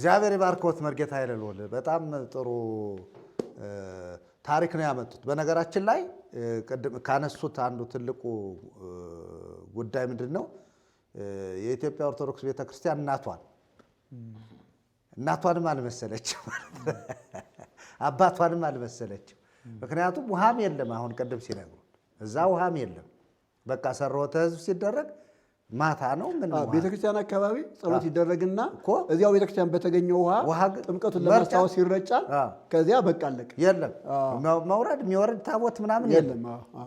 እግዚአብሔር ይባርኮት መርጌታ ኃይለልዑል በጣም ጥሩ ታሪክ ነው ያመጡት። በነገራችን ላይ ቅድም ካነሱት አንዱ ትልቁ ጉዳይ ምንድነው የኢትዮጵያ ኦርቶዶክስ ቤተክርስቲያን እናቷንም አልመሰለችም አባቷንም አልመሰለችም። ምክንያቱም ውሃም የለም። አሁን ቅድም ሲነግሩ እዛ ውሃም የለም። በቃ ሰሮተ ህዝብ ሲደረግ ማታ ነው። ምን ቤተክርስቲያን አካባቢ ጸሎት ይደረግና እዚያው ቤተክርስቲያን በተገኘው ውሃ ጥምቀቱን ለማስታወስ ይረጫል። ከዚያ በቃ አለቀ። የለም መውረድ የሚወርድ ታቦት ምናምን የለም።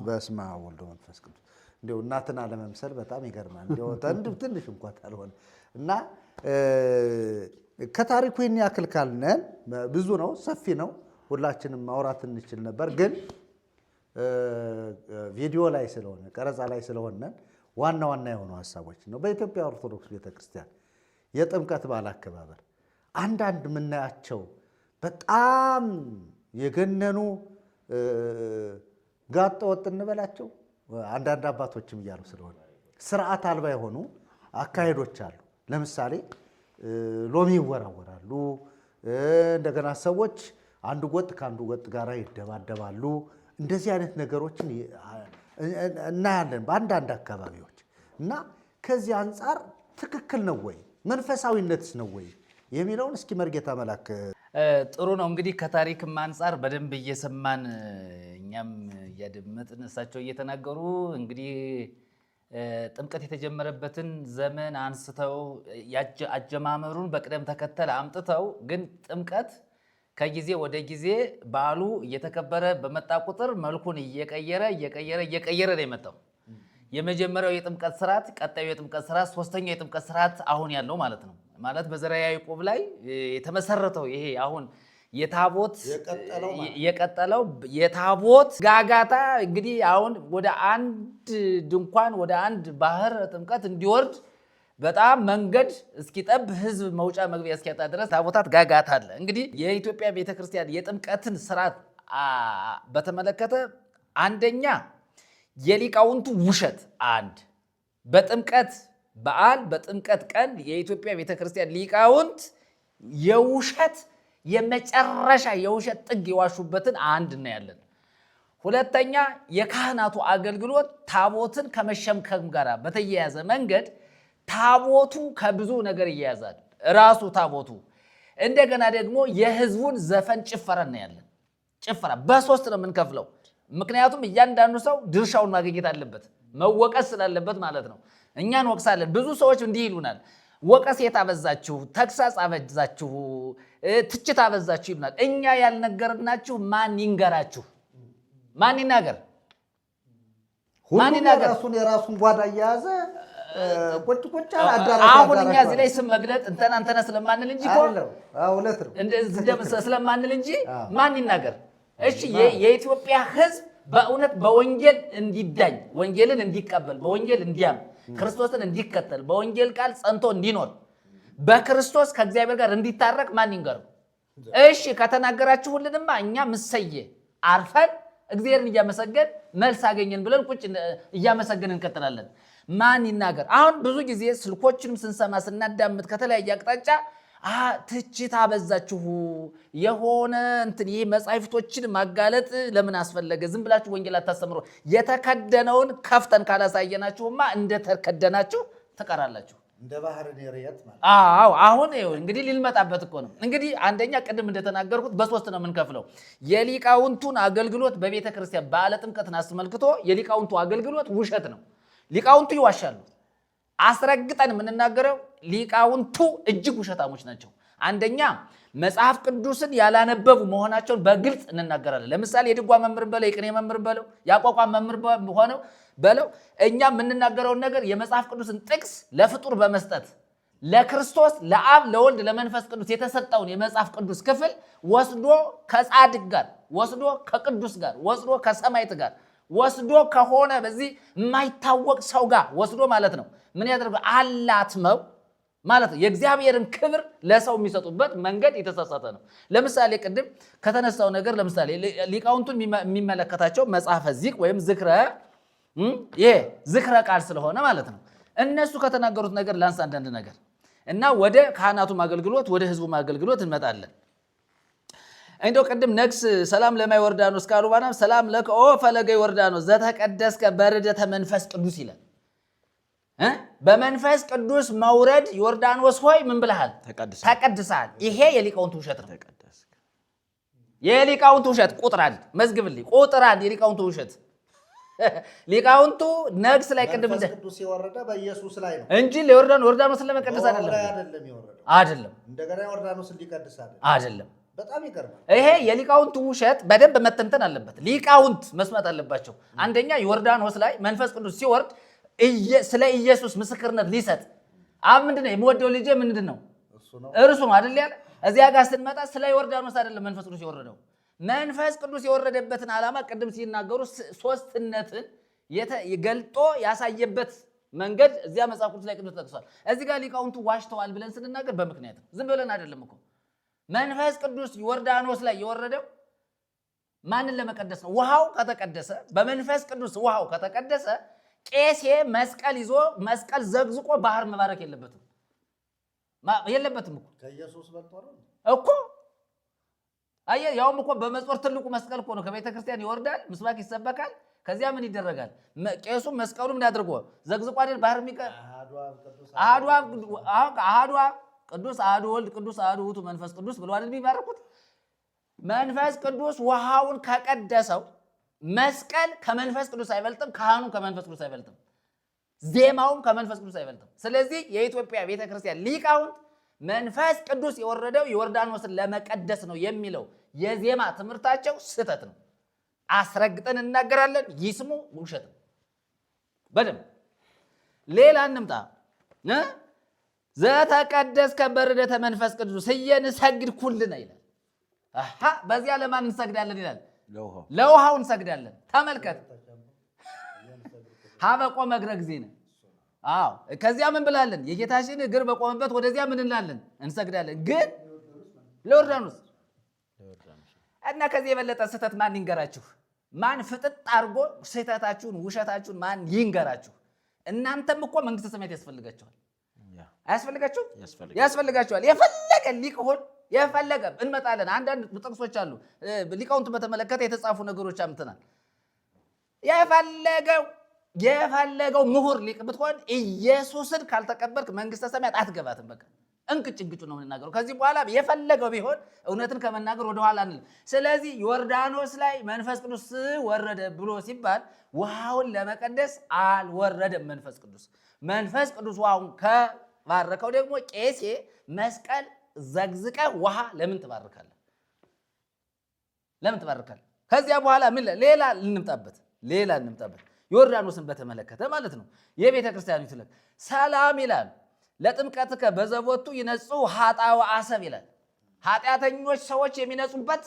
በስመ አብ ወወልድ ወመንፈስ ቅዱስ። እንደው እናትን አለመምሰል በጣም ይገርማል። እንደው ትንሽ እንኳን አልሆነ እና ከታሪኩ ይህን ያክል ካልነን ብዙ ነው፣ ሰፊ ነው። ሁላችንም ማውራት እንችል ነበር፣ ግን ቪዲዮ ላይ ስለሆነ ቀረጻ ላይ ስለሆነ ዋና ዋና የሆኑ ሐሳቦች ነው። በኢትዮጵያ ኦርቶዶክስ ቤተክርስቲያን የጥምቀት በዓል አከባበር አንዳንድ የምናያቸው በጣም የገነኑ ጋጠ ወጥ እንበላቸው አንዳንድ አባቶችም እያሉ ስለሆነ ስርዓት አልባ የሆኑ አካሄዶች አሉ። ለምሳሌ ሎሚ ይወራወራሉ። እንደገና ሰዎች አንዱ ጎጥ ከአንዱ ጎጥ ጋር ይደባደባሉ። እንደዚህ አይነት ነገሮችን እናያለን በአንዳንድ አካባቢዎች እና ከዚህ አንጻር ትክክል ነው ወይ መንፈሳዊነትስ ነው ወይ የሚለውን እስኪ መርጌታ መላክ። ጥሩ ነው እንግዲህ ከታሪክም አንጻር በደንብ እየሰማን እኛም እያደመጥን እሳቸው እየተናገሩ እንግዲህ ጥምቀት የተጀመረበትን ዘመን አንስተው አጀማመሩን በቅደም ተከተል አምጥተው ግን ጥምቀት ከጊዜ ወደ ጊዜ በዓሉ እየተከበረ በመጣ ቁጥር መልኩን እየቀየረ ነው የመጣው። የመጀመሪያው የጥምቀት ስርዓት፣ ቀጣዩ የጥምቀት ስርዓት፣ ሶስተኛው የጥምቀት ስርዓት አሁን ያለው ማለት ነው። ማለት በዘርዓ ያዕቆብ ላይ የተመሰረተው ይሄ አሁን የቀጠለው የታቦት ጋጋታ እንግዲህ አሁን ወደ አንድ ድንኳን ወደ አንድ ባህር ጥምቀት እንዲወርድ በጣም መንገድ እስኪጠብ ህዝብ መውጫ መግቢያ እስኪያጣ ድረስ ታቦታት ጋጋታ አለ። እንግዲህ የኢትዮጵያ ቤተክርስቲያን የጥምቀትን ስርዓት በተመለከተ አንደኛ የሊቃውንቱ ውሸት በጥምቀት በዓል በጥምቀት ቀን የኢትዮጵያ ቤተክርስቲያን ሊቃውንት የውሸት የመጨረሻ የውሸት ጥግ የዋሹበትን እናያለን። ሁለተኛ የካህናቱ አገልግሎት ታቦትን ከመሸምከም ጋር በተያያዘ መንገድ ታቦቱ ከብዙ ነገር ይያዛል። ራሱ ታቦቱ እንደገና ደግሞ የህዝቡን ዘፈን ጭፈራ እናያለን። ጭፈራ በሶስት ነው የምንከፍለው። ምክንያቱም እያንዳንዱ ሰው ድርሻውን ማግኘት አለበት፣ መወቀስ ስላለበት ማለት ነው። እኛ እንወቅሳለን። ብዙ ሰዎች እንዲህ ይሉናል፣ ወቀሴት አበዛችሁ፣ ተግሳጽ አበዛችሁ፣ ትችት አበዛችሁ ይሉናል። እኛ ያልነገርናችሁ ማን ይንገራችሁ? ማን ይናገር? ሁሉም የራሱን ጓዳ እያያዘ ቁጭ አሁን እኛ እዚህ ላይ ስም መግለጥ እንተና ስለማንል እንጂ ስለማንል እንጂ ማን ይናገር? እሺ የኢትዮጵያ ህዝብ በእውነት በወንጌል እንዲዳኝ፣ ወንጌልን እንዲቀበል፣ በወንጌል እንዲያም፣ ክርስቶስን እንዲከተል፣ በወንጌል ቃል ጸንቶ እንዲኖር፣ በክርስቶስ ከእግዚአብሔር ጋር እንዲታረቅ ማን ይንገር? እሺ ከተናገራችሁልንማ እኛ ምሰየ አርፈን እግዚአብሔርን እያመሰገን መልስ አገኘን ብለን ቁጭ እያመሰገን እንቀጥላለን። ማን ይናገር? አሁን ብዙ ጊዜ ስልኮችንም ስንሰማ ስናዳምጥ ከተለያየ አቅጣጫ ትችት አበዛችሁ፣ የሆነ ይሄ መጻሕፍቶችን ማጋለጥ ለምን አስፈለገ? ዝም ብላችሁ ወንጌል አታስተምሩ። የተከደነውን ከፍተን ካላሳየናችሁማ እንደተከደናችሁ ትቀራላችሁ። እንደ ባህር ነሪያት ማለት አሁን እንግዲህ ሊልመጣበት እኮ ነው። እንግዲህ አንደኛ ቅድም እንደተናገርኩት በሶስት ነው የምንከፍለው። የሊቃውንቱን አገልግሎት በቤተ ክርስቲያን በዓለ ጥምቀትን አስመልክቶ የሊቃውንቱ አገልግሎት ውሸት ነው። ሊቃውንቱ ይዋሻሉ። አስረግጠን የምንናገረው ሊቃውንቱ እጅግ ውሸታሞች ናቸው። አንደኛ መጽሐፍ ቅዱስን ያላነበቡ መሆናቸውን በግልጽ እንናገራለን። ለምሳሌ የድጓ መምህር በለው፣ የቅኔ መምህር በለው፣ የአቋቋም መምህር ሆነው በለው እኛ የምንናገረውን ነገር የመጽሐፍ ቅዱስን ጥቅስ ለፍጡር በመስጠት ለክርስቶስ ለአብ ለወልድ ለመንፈስ ቅዱስ የተሰጠውን የመጽሐፍ ቅዱስ ክፍል ወስዶ ከጻድቅ ጋር ወስዶ ከቅዱስ ጋር ወስዶ ከሰማዕት ጋር ወስዶ ከሆነ በዚህ የማይታወቅ ሰው ጋር ወስዶ ማለት ነው ምን ያደርጋል? አላትመው ማለት ነው። የእግዚአብሔርን ክብር ለሰው የሚሰጡበት መንገድ የተሳሳተ ነው። ለምሳሌ ቅድም ከተነሳው ነገር ለምሳሌ ሊቃውንቱን የሚመለከታቸው መጽሐፈ ዚቅ ወይም ዝክረ ቃል ስለሆነ ማለት ነው። እነሱ ከተናገሩት ነገር ላንሳ አንዳንድ ነገር እና ወደ ካህናቱም አገልግሎት ወደ ህዝቡም አገልግሎት እንመጣለን። እንደው ቅድም ነግስ ሰላም ለማይ ዮርዳኖስ ካሉ ባና ሰላም ለከ ኦ ፈለገ ዮርዳኖስ ዘተቀደስከ በርደተ መንፈስ ቅዱስ ይላል። በመንፈስ ቅዱስ መውረድ ዮርዳኖስ ሆይ ምን ብለሃል? ተቀድሰሃል። ይሄ የሊቃውንቱ ውሸት ነው። የሊቃውንቱ ውሸት ቁጥር 1 መዝግብልኝ። ቁጥር 1 የሊቃውንቱ ውሸት ሊቃውንቱ ነግስ ላይ ቅድም እንደ ቅዱስ የወረደ በኢየሱስ ላይ ነው እንጂ ዮርዳኖስን ለመቀደስ አይደለም። እንደገና ዮርዳኖስ እንዲቀድስ አይደለም። በጣም ይገርማል። ይሄ የሊቃውንቱ ውሸት በደንብ መተንተን አለበት። ሊቃውንት መስማት አለባቸው። አንደኛ ዮርዳኖስ ላይ መንፈስ ቅዱስ ሲወርድ ስለ ኢየሱስ ምስክርነት ሊሰጥ አብ ምንድነው የምወደው ልጄ ምንድን ነው እርሱ ነው አይደል ያለ። እዚያ ጋር ስንመጣ ስለ ዮርዳኖስ አይደለም መንፈስ ቅዱስ የወረደው። መንፈስ ቅዱስ የወረደበትን ዓላማ ቅድም ሲናገሩ ሶስትነትን ገልጦ ያሳየበት መንገድ እዚያ መጽሐፍ ቅዱስ ላይ ቅዱስ ተጠቅሷል። እዚህ ጋር ሊቃውንቱ ዋሽተዋል ብለን ስንናገር በምክንያት ዝም ብለን አይደለም እኮ። መንፈስ ቅዱስ ዮርዳኖስ ላይ የወረደው ማንን ለመቀደስ ነው? ውሃው ከተቀደሰ በመንፈስ ቅዱስ ውሃው ከተቀደሰ ቄሴ መስቀል ይዞ መስቀል ዘግዝቆ ባህር መባረክ የለበትም እኮ ከኢየሱስ በልጦ ነው እኮ። አየህ፣ ያውም እኮ በመጾር ትልቁ መስቀል እኮ ነው። ከቤተ ክርስቲያን ይወርዳል፣ ምስባክ ይሰበካል። ከዚያ ምን ይደረጋል? ቄሱ መስቀሉ ምን አድርጎ ዘግዝቆ አይደል ባህር የሚቀር አሐዱ አብ ቅዱስ አሐዱ ወልድ ቅዱስ አሐዱ ውእቱ መንፈስ ቅዱስ ብለው አይደል የሚባረኩት። መንፈስ ቅዱስ ውሃውን ከቀደሰው መስቀል ከመንፈስ ቅዱስ አይበልጥም፣ ካህኑ ከመንፈስ ቅዱስ አይበልጥም፣ ዜማውም ከመንፈስ ቅዱስ አይበልጥም። ስለዚህ የኢትዮጵያ ቤተክርስቲያን ሊቃውንት መንፈስ ቅዱስ የወረደው ዮርዳኖስን ለመቀደስ ነው የሚለው የዜማ ትምህርታቸው ስህተት ነው። አስረግጠን እናገራለን። ይስሙ፣ ውሸት ነው በደምብ። ሌላ እንምጣ። ዘተቀደስከ በርደተ መንፈስ ቅዱስ እየንሰግድ ኩልነ ይላል። በዚያ ለማን እንሰግዳለን ይላል? ለውሃው እንሰግዳለን። ተመልከት፣ ሀበቆ መግረ ጊዜነ። አዎ፣ ከዚያ ምን ብላለን? የጌታችን እግር በቆመበት ወደዚያ ምን እንላለን? እንሰግዳለን። ግን ለዮርዳኖስ እና ከዚህ የበለጠ ስህተት ማን ይንገራችሁ? ማን ፍጥጥ አድርጎ ስህተታችሁን ውሸታችሁን ማን ይንገራችሁ? እናንተም እኮ መንግስተ ሰማያት ያስፈልጋችኋል። አያስፈልጋችሁም? ያስፈልጋችኋል። የፈለገ ሊቅ ሆን የፈለገ እንመጣለን። አንዳንድ ጥቅሶች አሉ ሊቃውንቱ በተመለከተ የተጻፉ ነገሮች አምጥተናል። የፈለገው ምሁር ሊቅ ብትሆን ኢየሱስን ካልተቀበልክ መንግስተ ሰማያት አትገባትም። በቃ እንቅጭ እንቅጩ ነው የምንናገረው። ከዚህ በኋላ የፈለገው ቢሆን እውነትን ከመናገር ወደኋላ አንልም። ስለዚህ ዮርዳኖስ ላይ መንፈስ ቅዱስ ወረደ ብሎ ሲባል ውሃውን ለመቀደስ አልወረደም መንፈስ ቅዱስ። መንፈስ ቅዱስ ውሃውን ከባረከው ደግሞ ቄሴ መስቀል ዘግዝቀ ውሃ ለምን ትባርካለህ? ለምን ትባርካለህ? ከዚያ በኋላ ምን ሌላ እንምጣበት ዮርዳኖስን በተመለከተ ማለት ነው። የቤተ ክርስቲያኑ ይትለክ ሰላም ይላል ለጥምቀትከ በዘቦቱ ይነጹ ኃጣው አሰብ ይላል። ኃጢአተኞች ሰዎች የሚነጹበት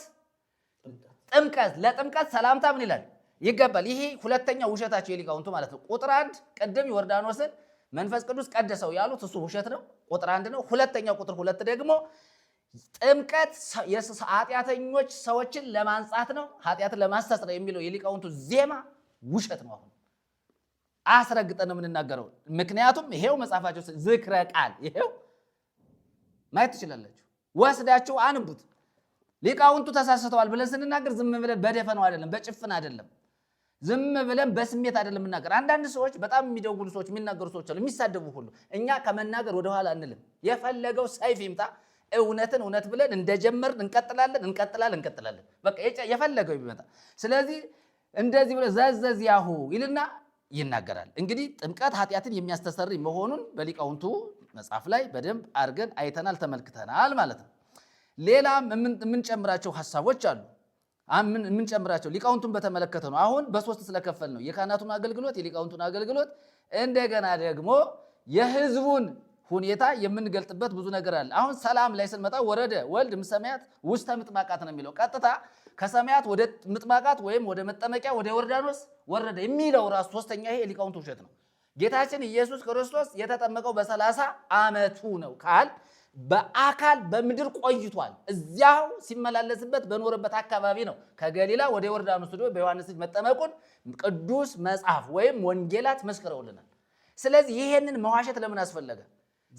ጥምቀት፣ ለጥምቀት ሰላምታ ምን ይላል? ይገባል። ይሄ ሁለተኛው ውሸታቸው የሊቃውንቱ ማለት ነው። ቁጥር 1 ቅድም ዮርዳኖስን መንፈስ ቅዱስ ቀደሰው ያሉት እሱ ውሸት ነው። ቁጥር 1 ነው። ሁለተኛው ቁጥር 2 ደግሞ ጥምቀት ኃጢአተኞች ሰዎችን ለማንጻት ነው፣ ኃጢአትን ለማስተስረይ ነው የሚለው የሊቃውንቱ ዜማ ውሸት ነው። አሁን አስረግጠን ነው የምንናገረው። ምክንያቱም ይሄው መጽሐፋቸው ዝክረ ቃል ይሄው ማየት ትችላላችሁ። ወስዳችሁ አንቡት። ሊቃውንቱ ተሳስተዋል ብለን ስንናገር ዝም ብለን በደፈነው አይደለም፣ በጭፍን አይደለም፣ ዝም ብለን በስሜት አይደለም የምናገር። አንዳንድ ሰዎች በጣም የሚደውሉ ሰዎች የሚናገሩ ሰዎች አሉ፣ የሚሳደቡ ሁሉ። እኛ ከመናገር ወደኋላ አንልም። የፈለገው ሰይፍ ይምጣ፣ እውነትን እውነት ብለን እንደጀመርን እንቀጥላለን። በቃ የፈለገው ይመጣ። ስለዚህ እንደዚህ ብለ ዘዘዝ ያሁ ይልና ይናገራል። እንግዲህ ጥምቀት ኃጢአትን የሚያስተሰርይ መሆኑን በሊቃውንቱ መጽሐፍ ላይ በደንብ አድርገን አይተናል፣ ተመልክተናል ማለት ነው። ሌላም የምንጨምራቸው ሐሳቦች አሉ። የምንጨምራቸው ሊቃውንቱን በተመለከተ ነው። አሁን በሶስት ስለከፈል ነው የካህናቱን አገልግሎት፣ የሊቃውንቱን አገልግሎት፣ እንደገና ደግሞ የሕዝቡን ሁኔታ የምንገልጥበት ብዙ ነገር አለ። አሁን ሰላም ላይ ስንመጣ ወረደ ወልድ እምሰማያት ውስተ ምጥማቃት ነው የሚለው። ቀጥታ ከሰማያት ወደ ምጥማቃት ወይም ወደ መጠመቂያ ወደ ዮርዳኖስ ወረደ የሚለው ራሱ ሶስተኛ ይሄ የሊቃውንቱ ውሸት ነው። ጌታችን ኢየሱስ ክርስቶስ የተጠመቀው በ30 ዓመቱ ነው ካል በአካል በምድር ቆይቷል። እዚያው ሲመላለስበት በኖረበት አካባቢ ነው ከገሊላ ወደ ዮርዳኖስ ሄዶ በዮሐንስ ልጅ መጠመቁን ቅዱስ መጽሐፍ ወይም ወንጌላት መስክረውልናል። ስለዚህ ይሄንን መዋሸት ለምን አስፈለገ?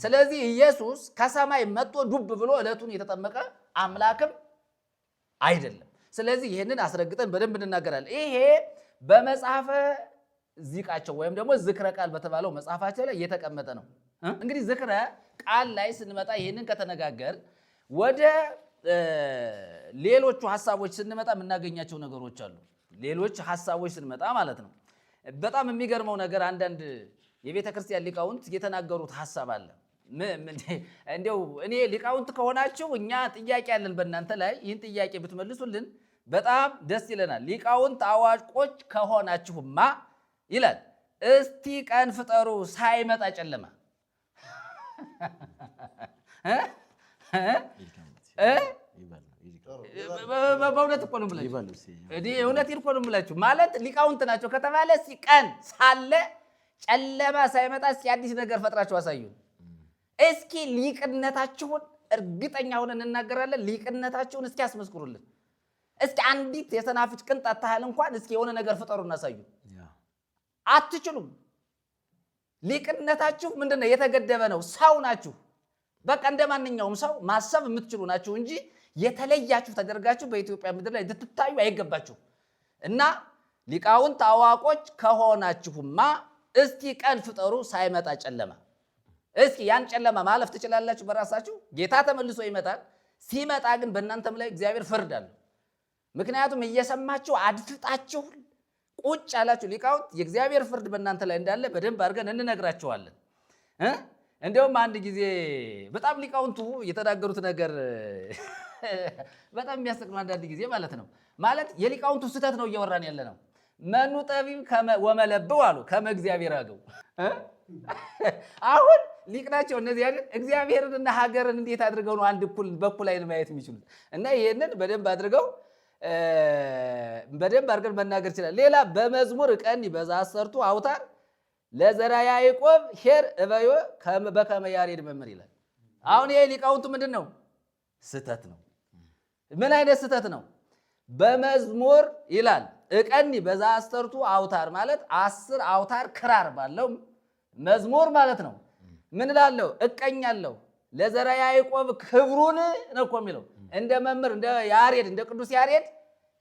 ስለዚህ ኢየሱስ ከሰማይ መጥቶ ዱብ ብሎ ዕለቱን የተጠመቀ አምላክም አይደለም። ስለዚህ ይህንን አስረግጠን በደንብ እንናገራለን። ይሄ በመጽሐፈ ዚቃቸው ወይም ደግሞ ዝክረ ቃል በተባለው መጽሐፋቸው ላይ የተቀመጠ ነው። እንግዲህ ዝክረ ቃል ላይ ስንመጣ ይህንን ከተነጋገር ወደ ሌሎቹ ሐሳቦች ስንመጣ የምናገኛቸው ነገሮች አሉ። ሌሎች ሐሳቦች ስንመጣ ማለት ነው። በጣም የሚገርመው ነገር አንዳንድ የቤተ ክርስቲያን ሊቃውንት የተናገሩት ሐሳብ አለ። እንዲያው እኔ ሊቃውንት ከሆናችሁ እኛ ጥያቄ አለን በእናንተ ላይ፣ ይህን ጥያቄ ብትመልሱልን በጣም ደስ ይለናል። ሊቃውንት አዋቆች ከሆናችሁማ ይላል እስቲ ቀን ፍጠሩ ሳይመጣ ጨለማ። በእውነት እኮ ነው የምላችሁ ማለት ሊቃውንት ናቸው ከተባለ እስቲ ቀን ሳለ ጨለማ ሳይመጣ እስኪ አዲስ ነገር ፈጥራችሁ አሳዩን። እስኪ ሊቅነታችሁን እርግጠኛ ሆነን እንናገራለን። ሊቅነታችሁን እስኪ አስመስክሩልን። እስኪ አንዲት የሰናፍጭ ቅንጣት ታህል እንኳን እስኪ የሆነ ነገር ፍጠሩ እናሳዩ። አትችሉም። ሊቅነታችሁ ምንድነው? የተገደበ ነው። ሰው ናችሁ። በቃ እንደ ማንኛውም ሰው ማሰብ የምትችሉ ናችሁ እንጂ የተለያችሁ ተደርጋችሁ በኢትዮጵያ ምድር ላይ እንድትታዩ አይገባችሁ። እና ሊቃውንት አዋቆች ከሆናችሁማ እስቲ ቀን ፍጠሩ ሳይመጣ ጨለማ። እስኪ ያን ጨለማ ማለፍ ትችላላችሁ በራሳችሁ። ጌታ ተመልሶ ይመጣል። ሲመጣ ግን በእናንተም ላይ እግዚአብሔር ፍርድ አለው። ምክንያቱም እየሰማችሁ አድፍጣችሁ ቁጭ ያላችሁ ሊቃውንት የእግዚአብሔር ፍርድ በእናንተ ላይ እንዳለ በደንብ አድርገን እንነግራችኋለን። እንዲያውም አንድ ጊዜ በጣም ሊቃውንቱ የተናገሩት ነገር በጣም የሚያስቅ ነው። አንዳንድ ጊዜ ማለት ነው የሊቃውንቱ ስህተት ነው እያወራን ያለ ነው። መኑ ጠቢብ ወመለብው አሉ ከመ እግዚአብሔር አገው። አሁን ሊቅ ናቸው እነዚህ አይደል? እግዚአብሔርንና ሀገርን እንዴት አድርገው ነው አንድ በኩል አይን ማየት የሚችሉት? እና ይሄንን በደንብ አድርገን መናገር ይችላል። ሌላ በመዝሙር ቀኒ በዘአሰርቱ አውታር ለዘራ ያዕቆብ ኄር እበዮ በከመ ያሬድ መምህር ይላል። አሁን ይሄ ሊቃውንቱ ምንድን ነው? ስህተት ነው። ምን አይነት ስህተት ነው? በመዝሙር ይላል እቀኒ በዘአሰርቱ አውታር ማለት 10 አውታር ክራር ባለው መዝሙር ማለት ነው። ምን እላለሁ? እቀኛለሁ ለዘራ ያዕቆብ ክብሩን ነው እኮ የሚለው። እንደ መምህር እንደ ያሬድ እንደ ቅዱስ ያሬድ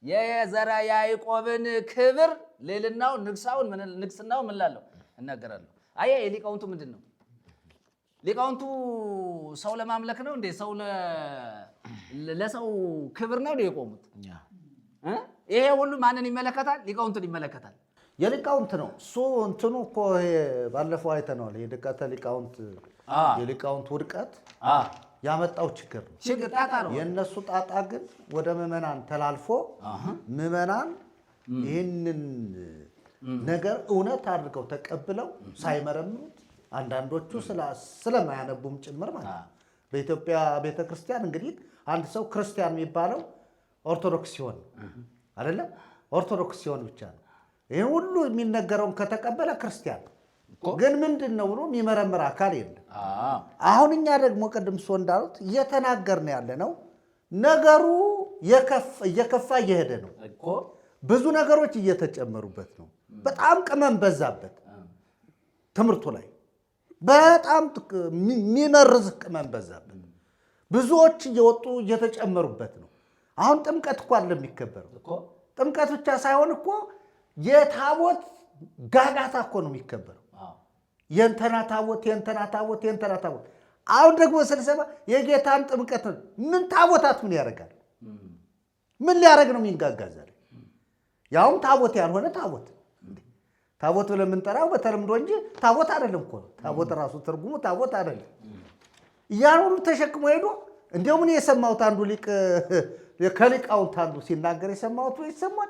የዘራ ያዕቆብን ክብር ልዕልናው ንግስናው ምን እላለሁ? እናገራለሁ። አያ የሊቃውንቱ ምንድን ነው? ሊቃውንቱ ሰው ለማምለክ ነው እንዴ? ሰው ለሰው ክብር ነው የቆሙት? ይሄ ሁሉ ማንን ይመለከታል? ሊቃውንቱን ይመለከታል። የሊቃውንት ነው እሱ። እንትኑ እኮ ባለፈው አይተነዋል። የድቀተ ሊቃውንት የሊቃውንት ውድቀት ያመጣው ችግር ነው። የእነሱ ጣጣ ግን ወደ ምዕመናን ተላልፎ ምዕመናን ይህንን ነገር እውነት አድርገው ተቀብለው ሳይመረምሩት አንዳንዶቹ ስለማያነቡም ጭምር ማለት ነው። በኢትዮጵያ ቤተክርስቲያን እንግዲህ አንድ ሰው ክርስቲያን የሚባለው ኦርቶዶክስ ሲሆን አይደለም፣ ኦርቶዶክስ ሲሆን ብቻ ነው። ይህ ሁሉ የሚነገረውን ከተቀበለ ክርስቲያን ግን ምንድን ነው ብሎ የሚመረምር አካል የለም። አሁን እኛ ደግሞ ቅድም እሱ እንዳሉት እየተናገርን ያለ ነው። ነገሩ እየከፋ እየሄደ ነው። ብዙ ነገሮች እየተጨመሩበት ነው። በጣም ቅመም በዛበት ትምህርቱ ላይ በጣም የሚመርዝ ቅመም በዛበት። ብዙዎች እየወጡ እየተጨመሩበት ነው። አሁን ጥምቀት እኮ አለ የሚከበረው። ጥምቀት ብቻ ሳይሆን እኮ የታቦት ጋጋታ እኮ ነው የሚከበረው። የእንተና ታቦት የእንተና ታቦት የእንተና ታቦት። አሁን ደግሞ ስንሰማ የጌታን ጥምቀት ምን ታቦታት ምን ያደርጋል? ምን ሊያደርግ ነው የሚንጋጋዛል? ያውም ታቦት ያልሆነ ታቦት ታቦት ብለን የምንጠራው በተለምዶ እንጂ ታቦት አይደለም እኮ። ታቦት ራሱ ትርጉሙ ታቦት አይደለም። ያን ሁሉ ተሸክሞ ሄዶ እንዲያውም እኔ የሰማሁት አንዱ ሊቅ ከሊቃውንት አንዱ ሲናገር የሰማሁት ይሰማል።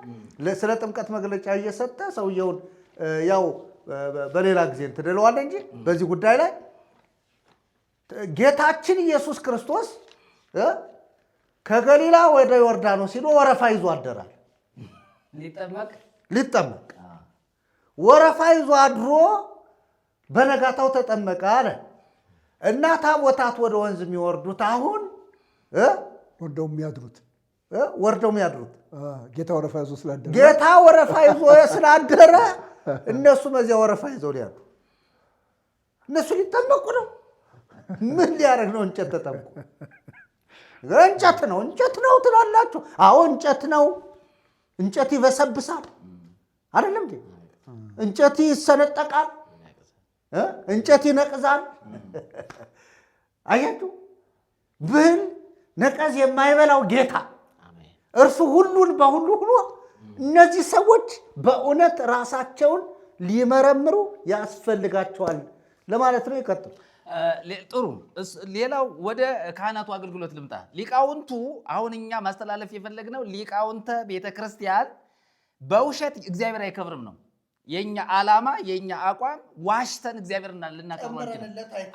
ስለ ጥምቀት መግለጫ እየሰጠ ሰውየውን ያው በሌላ ጊዜ እንትደለዋለ እንጂ በዚህ ጉዳይ ላይ ጌታችን ኢየሱስ ክርስቶስ ከገሊላ ወደ ዮርዳኖስ ሄዶ ወረፋ ይዞ አደራል። ሊጠመቅ ወረፋ ይዞ አድሮ በነጋታው ተጠመቀ አለ እና ታቦታት ወደ ወንዝ የሚወርዱት አሁን ወርደው የሚያድሩት ጌታ ወረፋ ይዞ ስላደረ እነሱ በዚያ ወረፋ ይዘው ሊያሉ እነሱ ሊጠመቁ ነው። ምን ሊያደርግ ነው? እንጨት ተጠምቆ እንጨት ነው ትላላችሁ። አዎ እንጨት ነው። እንጨት ይበሰብሳል አይደለም እንዴ? እንጨት ይሰነጠቃል፣ እንጨት ይነቅዛል። አያችሁ፣ ብል ነቀዝ የማይበላው ጌታ እርሱ ሁሉን በሁሉ ሆኖ እነዚህ ሰዎች በእውነት ራሳቸውን ሊመረምሩ ያስፈልጋቸዋል ለማለት ነው። ይቀጥሉ። ጥሩ። ሌላው ወደ ካህናቱ አገልግሎት ልምጣ። ሊቃውንቱ አሁን እኛ ማስተላለፍ የፈለግነው ሊቃውንተ ቤተክርስቲያን በውሸት እግዚአብሔር አይከብርም ነው የኛ ዓላማ። የኛ አቋም ዋሽተን እግዚአብሔርን ልናከብረው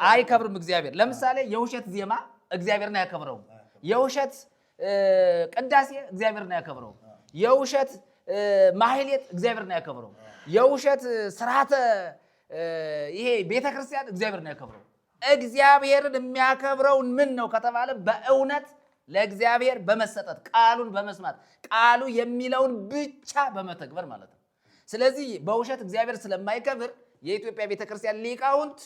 አይከብርም እግዚአብሔር። ለምሳሌ የውሸት ዜማ እግዚአብሔርን አያከብረውም። የውሸት ቅዳሴ እግዚአብሔርን አያከብረውም። የውሸት ማህሌት እግዚአብሔርን አያከብረውም። የውሸት ስርዓተ ይሄ ቤተክርስቲያን እግዚአብሔርን አያከብረውም። እግዚአብሔርን የሚያከብረውን ምን ነው ከተባለ በእውነት ለእግዚአብሔር በመሰጠት ቃሉን በመስማት ቃሉ የሚለውን ብቻ በመተግበር ማለት ነው። ስለዚህ በውሸት እግዚአብሔር ስለማይከብር የኢትዮጵያ ቤተክርስቲያን ሊቃውንት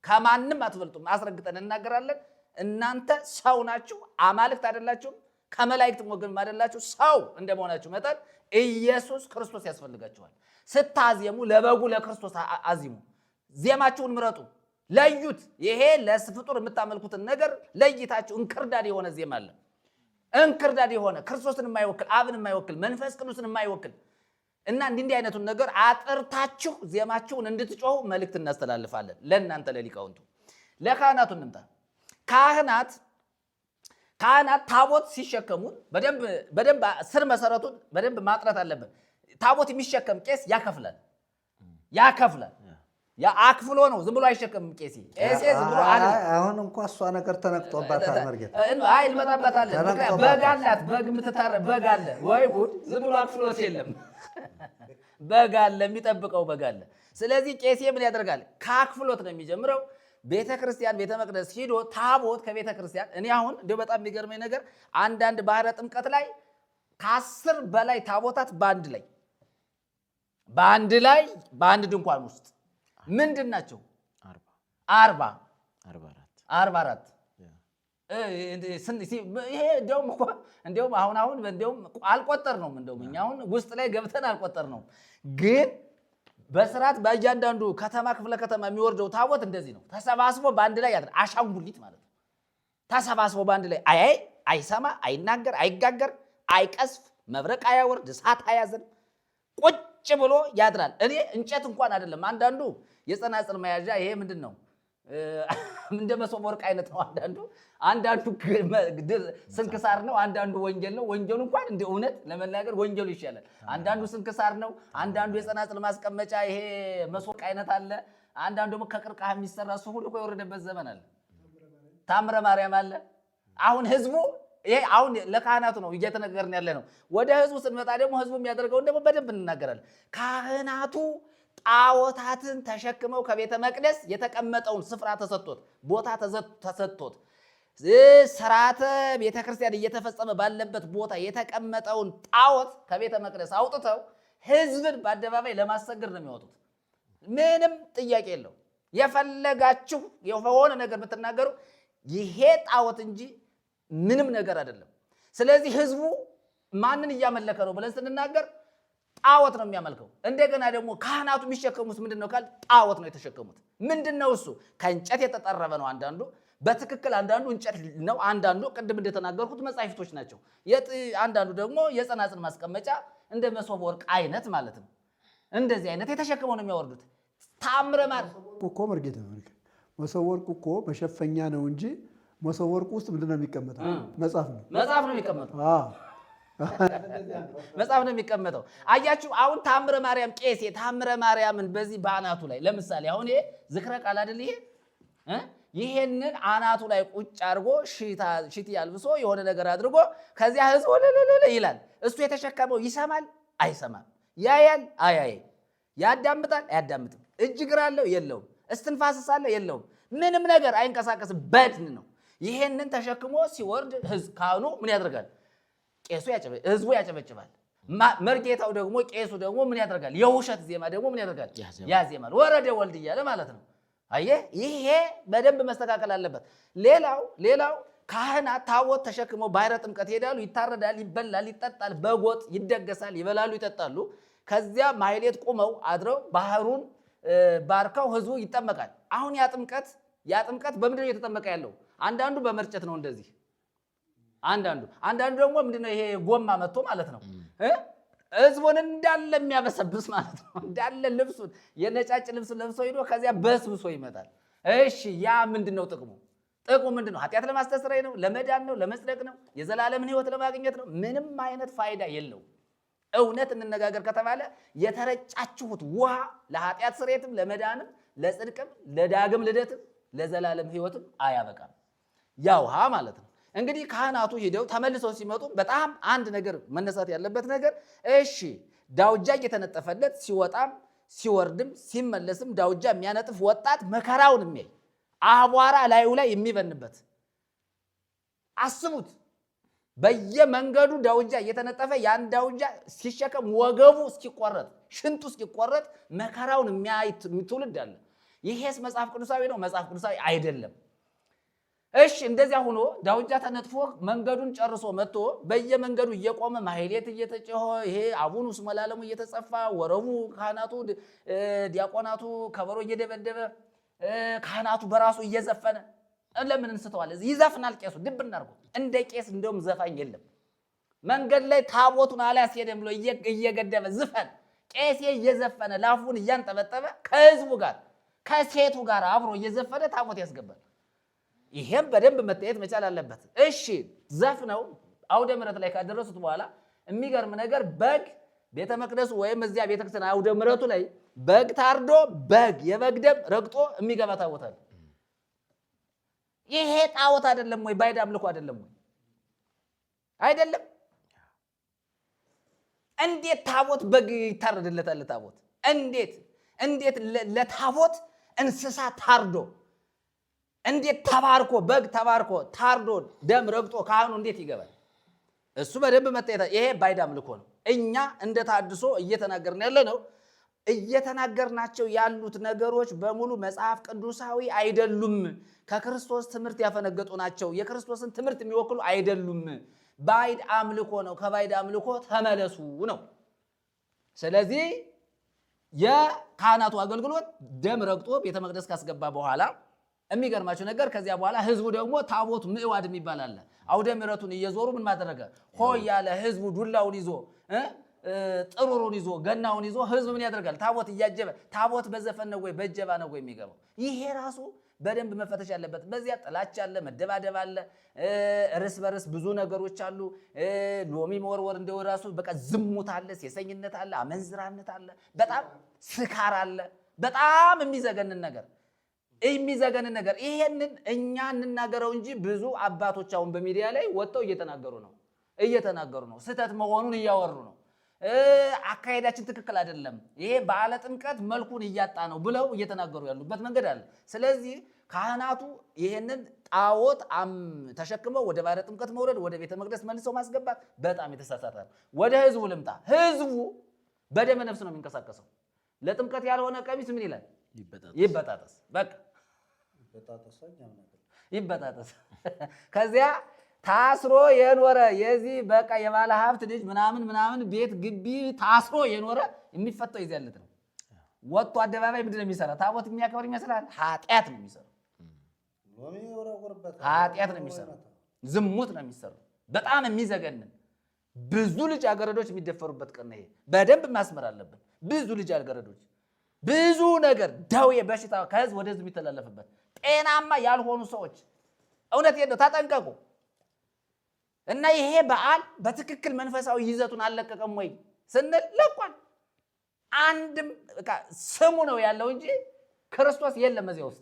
ከማንም አትበልጡም አስረግጠን እናገራለን። እናንተ ሰው ናችሁ፣ አማልክት አይደላችሁም፣ ከመላእክት ወገን አይደላችሁ። ሰው እንደመሆናችሁ መጠን ኢየሱስ ክርስቶስ ያስፈልጋችኋል። ስታዜሙ ለበጉ ለክርስቶስ አዚሙ። ዜማችሁን ምረጡ፣ ለዩት። ይሄ ለፍጡር የምታመልኩትን ነገር ለይታችሁ እንክርዳድ የሆነ ዜማ አለ። እንክርዳድ የሆነ ክርስቶስን የማይወክል አብን የማይወክል መንፈስ ቅዱስን የማይወክል እና እንዲህ አይነቱን ነገር አጥርታችሁ ዜማችሁን እንድትጮሁ መልእክት እናስተላልፋለን ለእናንተ ለሊቃውንቱ። ለካህናቱ እንምጣ። ካህናት ታቦት ሲሸከሙ በደንብ ስር መሰረቱን በደንብ ማጥራት አለበት። ታቦት የሚሸከም ቄስ ያከፍላል። አክፍሎ ነው፣ ዝም ብሎ አይሸከምም ቄስ። ዝም ብሎ አሁን እንኳን እሷ ነገር ተነቅጦባታል። መርጌታ እንመጣበታለን። በግ አላት፣ በግ የምትታረድ በግ አለ ወይ ጉድ! ዝም ብሎ አክፍሎት የለም። በግ አለ፣ የሚጠብቀው በግ አለ። ስለዚህ ቄስ ምን ያደርጋል? ከአክፍሎት ነው የሚጀምረው። ቤተ ክርስቲያን ቤተ መቅደስ ሂዶ ታቦት ከቤተ ክርስቲያን እኔ አሁን እንደው በጣም የሚገርመኝ ነገር አንዳንድ ባህረ ጥምቀት ላይ ከ10 በላይ ታቦታት በአንድ ድንኳን ውስጥ ምንድን ናቸው? 44 ይሄ እንደውም አሁን አልቆጠር ነው። እንደውም እኛ አሁን ውስጥ ላይ ገብተን አልቆጠር ነው። ግን በስርዓት በእያንዳንዱ ከተማ ክፍለ ከተማ የሚወርደው ታቦት እንደዚህ ነው። ተሰባስቦ በአንድ ላይ ያድራል። አሻንጉሊት ማለት ነው። ተሰባስቦ በአንድ ላይ አይሰማ፣ አይናገር፣ አይጋገር፣ አይቀስፍ፣ መብረቅ አያወርድ፣ እሳት አያዘን፣ ቁጭ ብሎ ያድራል። እኔ እንጨት እንኳን አይደለም። አንዳንዱ የጸናጽል መያዣ ይሄ ምንድን ነው እንደ መሶበ ወርቅ አይነት ነው። አንዳንዱ ስንክሳር ነው፣ አንዳንዱ ወንጌል ነው። ወንጌሉ እንኳን እንደ እውነት ለመናገር ወንጌሉ ይሻላል። አንዳንዱ ስንክሳር ነው፣ አንዳንዱ የጸናጽል ማስቀመጫ ይሄ መሶበ ወርቅ አይነት አለ። አንዳንዱ ደግሞ ከቅርቃህ የሚሰራ እሱ ሁሉ የወረደበት ዘመን አለ። ታምረ ማርያም አለ። አሁን ህዝቡ ይሄ አሁን ለካህናቱ ነው እየተነገርን ያለ ነው። ወደ ህዝቡ ስንመጣ ደግሞ ህዝቡ የሚያደርገውን ደግሞ በደንብ እንናገራለን። ካህናቱ ጣዖታትን ተሸክመው ከቤተ መቅደስ የተቀመጠውን ስፍራ ተሰጥቶት ቦታ ተሰጥቶት ስርዓተ ቤተ ክርስቲያን እየተፈጸመ ባለበት ቦታ የተቀመጠውን ጣዖት ከቤተ መቅደስ አውጥተው ህዝብን በአደባባይ ለማሰገድ ነው የሚወጡት። ምንም ጥያቄ የለው። የፈለጋችሁ የሆነ ነገር ብትናገሩ ይሄ ጣዖት እንጂ ምንም ነገር አይደለም። ስለዚህ ህዝቡ ማንን እያመለከ ነው ብለን ስንናገር ጣዖት ነው የሚያመልከው። እንደገና ደግሞ ካህናቱ የሚሸከሙት ምንድነው ካል ጣዖት ነው የተሸከሙት። ምንድነው እሱ? ከእንጨት የተጠረበ ነው። አንዳንዱ በትክክል አንዳንዱ እንጨት ነው፣ አንዳንዱ ቅድም እንደተናገርኩት መጻሕፍቶች ናቸው። አንዳንዱ ደግሞ የጸናጽል ማስቀመጫ እንደ መሶበ ወርቅ አይነት ማለት ነው። እንደዚህ አይነት የተሸከመው ነው የሚያወርዱት። ታምረ ማለት እኮ መርጌታ መሶበ ወርቅ እኮ መሸፈኛ ነው እንጂ መሶበ ወርቅ ውስጥ ምንድነው የሚቀመጠው? መጽሐፍ ነው የሚቀመጠው። መጽሐፍ ነው የሚቀመጠው። አያችሁ፣ አሁን ታምረ ማርያም ቄስ ታምረ ማርያምን በዚህ በአናቱ ላይ ለምሳሌ አሁን ይሄ ዝክረ ቃል አይደል? ይሄንን አናቱ ላይ ቁጭ አድርጎ ሽቲ ያልብሶ የሆነ ነገር አድርጎ ከዚያ ህዝብ ወለለለ ይላል። እሱ የተሸከመው ይሰማል አይሰማም? ያያል አያይ? ያዳምጣል አያዳምጥም? እጅ እግር አለው የለውም? እስትንፋስስ አለው የለውም? ምንም ነገር አይንቀሳቀስም። በድን ነው። ይሄንን ተሸክሞ ሲወርድ ካህኑ ምን ያደርጋል? ቄሱ ህዝቡ ያጨበጭባል። መርጌታው ደግሞ ቄሱ ደግሞ ምን ያደርጋል? የውሸት ዜማ ደግሞ ምን ያደርጋል? ያዜማል። ወረደ ወልድ እያለ ማለት ነው። አየህ፣ ይሄ በደንብ መስተካከል አለበት። ሌላው ካህናት ታቦት ተሸክመው ባሕረ ጥምቀት ይሄዳሉ። ይታረዳል፣ ይበላል፣ ይጠጣል፣ በጎጥ ይደገሳል፣ ይበላሉ፣ ይጠጣሉ። ከዚያ ማሕሌት ቁመው አድረው ባህሩን ባርከው ህዝቡ ይጠመቃል። አሁን ያ ጥምቀት በምንድን ነው እየተጠመቀ ያለው? አንዳንዱ በመርጨት ነው እንደዚህ፣ አንዳንዱ ደግሞ ምንድነው ይሄ ጎማ መጥቶ ማለት ነው ህዝቡን እንዳለ የሚያበሰብስ ማለት ነው። እንዳለ ልብሱን የነጫጭ ልብስ ለብሶ ሄዶ ከዚያ በስብሶ ይመጣል። እሺ ያ ምንድነው ጥቅሙ? ጥቅሙ ምንድነው? ኃጢአት ለማስተስረይ ነው? ለመዳን ነው? ለመጽደቅ ነው? የዘላለምን ህይወት ለማግኘት ነው? ምንም አይነት ፋይዳ የለው። እውነት እንነጋገር ከተባለ የተረጫችሁት ውሃ ለኃጢአት ስርየትም፣ ለመዳንም፣ ለጽድቅም፣ ለዳግም ልደትም፣ ለዘላለም ህይወትም አያበቃም። ያ ውሃ ማለት ነው። እንግዲህ ካህናቱ ሄደው ተመልሰው ሲመጡ በጣም አንድ ነገር መነሳት ያለበት ነገር፣ እሺ ዳውጃ እየተነጠፈለት ሲወጣም ሲወርድም ሲመለስም ዳውጃ የሚያነጥፍ ወጣት መከራውን የሚያይ አቧራ ላዩ ላይ የሚበንበት አስቡት። በየመንገዱ ዳውጃ እየተነጠፈ ያን ዳውጃ ሲሸከም ወገቡ እስኪቆረጥ ሽንጡ እስኪቆረጥ መከራውን የሚያይ ትውልድ አለ። ይሄስ መጽሐፍ ቅዱሳዊ ነው? መጽሐፍ ቅዱሳዊ አይደለም። እሺ እንደዚያ ሆኖ ዳውጃ ተነጥፎ መንገዱን ጨርሶ መጥቶ በየመንገዱ እየቆመ ማሕሌት እየተጨሆ ይሄ አቡኑ ስመ ለዓለሙ እየተጸፋ ወረቡ ካህናቱ ዲያቆናቱ ከበሮ እየደበደበ ካህናቱ በራሱ እየዘፈነ ለምን እንስተዋለን? ይዘፍናል ቄሱ ድብ እናርጎ። እንደ ቄስ እንደውም ዘፋኝ የለም። መንገድ ላይ ታቦቱን አላስሄደም ብሎ እየገደበ ዝፈን፣ ቄሴ እየዘፈነ ላፉን እያንጠበጠበ ከህዝቡ ጋር ከሴቱ ጋር አብሮ እየዘፈነ ታቦት ያስገባል። ይሄም በደንብ መታየት መቻል አለበት። እሺ ዘፍነው አውደ ምሕረት ላይ ካደረሱት በኋላ የሚገርም ነገር በግ ቤተ መቅደሱ ወይም እዚያ ቤተክርስቲያን አውደ ምሕረቱ ላይ በግ ታርዶ የበግ ደም ረግጦ የሚገባ ታቦት አለ። ይሄ ጣዖት አይደለም ወይ? ባዕድ አምልኮ አይደለም ወይ? አይደለም። እንዴት ታቦት በግ ይታረድለታል? ታቦት እንዴት ለታቦት እንስሳ ታርዶ እንዴት ተባርኮ በግ ተባርኮ ታርዶ ደም ረግጦ ካህኑ እንዴት ይገባል? እሱ በደንብ መታየት። ይሄ ባዕድ አምልኮ ነው። እኛ እንደ ታድሶ እየተናገርን ያለ ነው። እየተናገርናቸው ያሉት ነገሮች በሙሉ መጽሐፍ ቅዱሳዊ አይደሉም። ከክርስቶስ ትምህርት ያፈነገጡ ናቸው። የክርስቶስን ትምህርት የሚወክሉ አይደሉም። ባዕድ አምልኮ ነው። ከባዕድ አምልኮ ተመለሱ ነው። ስለዚህ የካህናቱ አገልግሎት ደም ረግጦ ቤተ መቅደስ ካስገባ በኋላ የሚገርማቸው ነገር ከዚያ በኋላ ህዝቡ ደግሞ ታቦት ምዕዋድ የሚባል አለ። አውደ ምሕረቱን እየዞሩ ምን ማደረገ ሆይ ያለ ህዝቡ ዱላውን ይዞ ጥሩሩን ይዞ ገናውን ይዞ ህዝብ ምን ያደርጋል? ታቦት እያጀበ። ታቦት በዘፈን ነው ወይ በጀባ ነው ወይ የሚገባው? ይሄ ራሱ በደንብ መፈተሽ አለበት። በዚያ ጥላቻ አለ፣ መደባደብ አለ፣ እርስ በርስ ብዙ ነገሮች አሉ። ሎሚ መወርወር እንደው ራሱ በቃ ዝሙት አለ፣ ሴሰኝነት አለ፣ አመንዝራነት አለ፣ በጣም ስካር አለ። በጣም የሚዘገንን ነገር ይሄንን እኛ እንናገረው እንጂ ብዙ አባቶች አሁን በሚዲያ ላይ ወጥተው እየተናገሩ ነው። ስህተት መሆኑን እያወሩ ነው። አካሄዳችን ትክክል አይደለም፣ ይሄ በዓለ ጥምቀት መልኩን እያጣ ነው ብለው እየተናገሩ ያሉበት መንገድ አለ። ስለዚህ ካህናቱ ይሄንን ጣዖት ተሸክመው ወደ ባሕረ ጥምቀት መውረድ፣ ወደ ቤተ መቅደስ መልሰው ማስገባት በጣም የተሳሳተ ነው። ወደ ህዝቡ ልምጣ። ህዝቡ በደመ ነፍስ ነው የሚንቀሳቀሰው። ለጥምቀት ያልሆነ ቀሚስ ምን ይላል? ይበጣጠስ። በቃ ይበጣጠስ። ከዚያ ታስሮ የኖረ የዚህ በቃ የባለ ሀብት ልጅ ምናምን ቤት ግቢ ታስሮ የኖረ የሚፈታው የዚያ ዕለት ነው። ወጥቶ አደባባይ ምንድን ነው የሚሰራ? ታቦት የሚያከብር ይመስላል? ኃጢአት ነው የሚሰራው። ኃጢአት ነው የሚሰራው። ዝሙት ነው የሚሰራው። በጣም የሚዘገንን ብዙ ልጃገረዶች የሚደፈሩበት ቀን ነው ይሄ። በደንብ ማስመር አለብን። ብዙ ልጃገረዶች ብዙ ነገር ደዌ በሽታ ከህዝብ ወደ ህዝብ የሚተላለፍበት ጤናማ ያልሆኑ ሰዎች እውነቴን ነው፣ ተጠንቀቁ። እና ይሄ በዓል በትክክል መንፈሳዊ ይዘቱን አልለቀቀም ወይ ስንል ለቋል። አንድም ስሙ ነው ያለው እንጂ ክርስቶስ የለም እዚያ ውስጥ።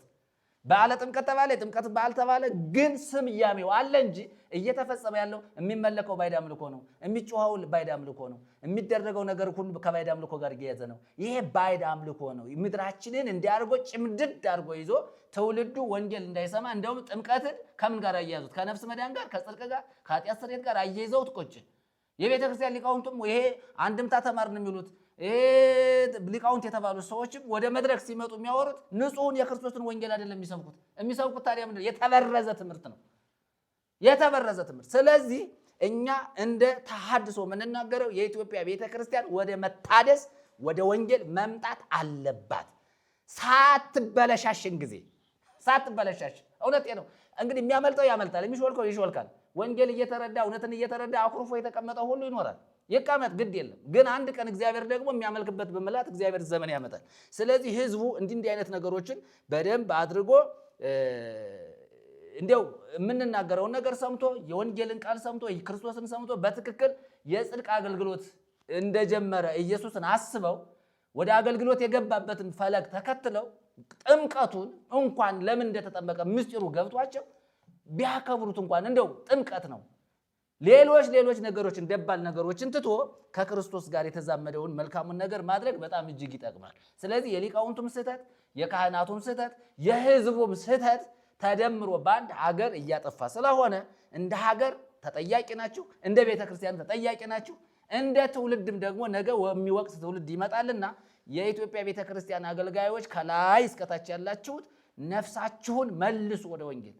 በዓለ ጥምቀት ተባለ፣ የጥምቀት በዓል ተባለ፣ ግን ስያሜው አለ እንጂ እየተፈጸመ ያለው የሚመለከው ባዕድ አምልኮ ነው። የሚጮኸው ባዕድ አምልኮ ነው። የሚደረገው ነገር ሁሉ ከባዕድ አምልኮ ጋር እየያዘ ነው። ይሄ ባዕድ አምልኮ ነው። ምድራችንን እንዲያርጎ ጭምድድ አድርጎ ይዞ ትውልዱ ወንጌል እንዳይሰማ፣ እንደውም ጥምቀትን ከምን ጋር አያያዙት? ከነፍስ መዳን ጋር፣ ከጽድቅ ጋር፣ ከኃጢአት ስርየት ጋር አያይዘውት ቁጭ። የቤተ ክርስቲያን ሊቃውንቱም ይሄ አንድምታ ተማርን የሚሉት ሊቃውንት የተባሉ ሰዎችም ወደ መድረክ ሲመጡ የሚያወሩት ንጹሕን የክርስቶስን ወንጌል አይደለም የሚሰብኩት ታዲያ ምንድን ነው? የተበረዘ ትምህርት ነው። የተበረዘ ትምህርት። ስለዚህ እኛ እንደ ተሐድሶ የምንናገረው የኢትዮጵያ ቤተክርስቲያን ወደ መታደስ ወደ ወንጌል መምጣት አለባት። ሳትበለሻሽን ጊዜ ሳትበለሻሽ። እውነቴ ነው። እንግዲህ የሚያመልጠው ያመልጣል፣ የሚሾልከው ይሾልካል። ወንጌል እየተረዳ እውነትን እየተረዳ አኩርፎ የተቀመጠው ሁሉ ይኖራል። ይቀመጥ፣ ግድ የለም። ግን አንድ ቀን እግዚአብሔር ደግሞ የሚያመልክበት በመላት እግዚአብሔር ዘመን ያመጣል። ስለዚህ ህዝቡ እንዲህ አይነት ነገሮችን በደንብ አድርጎ እንዲያው የምንናገረውን ነገር ሰምቶ የወንጌልን ቃል ሰምቶ ክርስቶስን ሰምቶ በትክክል የጽድቅ አገልግሎት እንደጀመረ ኢየሱስን አስበው ወደ አገልግሎት የገባበትን ፈለግ ተከትለው ጥምቀቱን እንኳን ለምን እንደተጠመቀ ምስጢሩ ገብቷቸው ቢያከብሩት እንኳን እንደው ጥምቀት ነው። ሌሎች ነገሮችን ደባል ነገሮችን ትቶ ከክርስቶስ ጋር የተዛመደውን መልካሙን ነገር ማድረግ በጣም እጅግ ይጠቅማል። ስለዚህ የሊቃውንቱም ስህተት፣ የካህናቱም ስህተት፣ የህዝቡም ስህተት ተደምሮ በአንድ ሀገር እያጠፋ ስለሆነ እንደ ሀገር ተጠያቂ ናችሁ፣ እንደ ቤተ ክርስቲያን ተጠያቂ ናችሁ። እንደ ትውልድም ደግሞ ነገ የሚወቅስ ትውልድ ይመጣልና የኢትዮጵያ ቤተ ክርስቲያን አገልጋዮች ከላይ እስከታች ያላችሁት ነፍሳችሁን መልሱ ወደ ወንጌል፣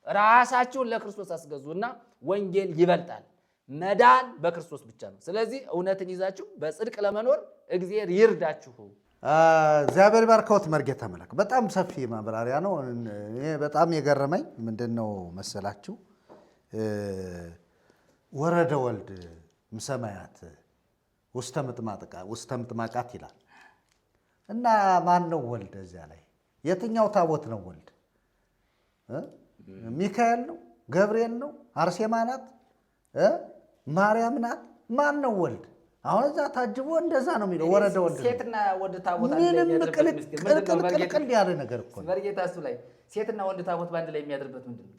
ራሳችሁን ለክርስቶስ አስገዙና ወንጌል ይበልጣል። መዳን በክርስቶስ ብቻ ነው። ስለዚህ እውነትን ይዛችሁ በጽድቅ ለመኖር እግዚአብሔር ይርዳችሁ። እግዚአብሔር ባርከውት መርጌታ መላክ በጣም ሰፊ ማብራሪያ ነው። እኔ በጣም የገረመኝ ምንድነው መሰላችሁ? ወረደ ወልድ እምሰማያት ውስተ ምጥማቃት ይላል እና ማን ነው ወልድ? እዚያ ላይ የትኛው ታቦት ነው ወልድ? ሚካኤል ነው? ገብርኤል ነው? አርሴማ ናት? ማርያም ናት? ማን ነው ወልድ? አሁን እዛ ታጅቦ እንደዛ ነው የሚለው ወረደ ወልድ። ሴትና ወንድ ታቦት ምንም ቅልቅል ያለ ነገር እኮ ነው። መርጌታ እሱ ላይ ሴትና ወንድ ታቦት በአንድ ላይ የሚያድርበት ምንድን ነው?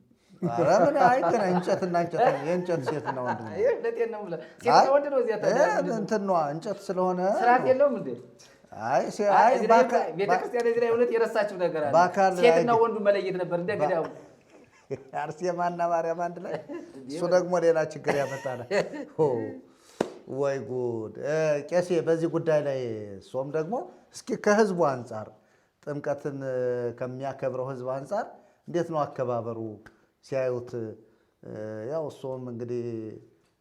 ኧረ ምን አይገናኝ። እንጨትና እንጨት ነው። የእንጨት ሴትና ወንድ ነው። ሴትና ወንድ ነው። እዚያ እንትን ነዋ እንጨት ስለሆነ ስርዓት የለውም እንዴ? አይ ቤተክርስቲያን እዚህ ላይ እውነት የረሳችው ነገር አለ። ሴትና ወንዱ መለየት ነበር እንደ ገዳሙ። አርሴማና ማርያም አንድ ላይ እሱ ደግሞ ሌላ ችግር ያመጣል። ወይ ጉድ! ቄሴ በዚህ ጉዳይ ላይ እሱም ደግሞ እስኪ ከህዝቡ አንጻር ጥምቀትን ከሚያከብረው ህዝብ አንጻር እንዴት ነው አከባበሩ ሲያዩት? ያው እሱም እንግዲህ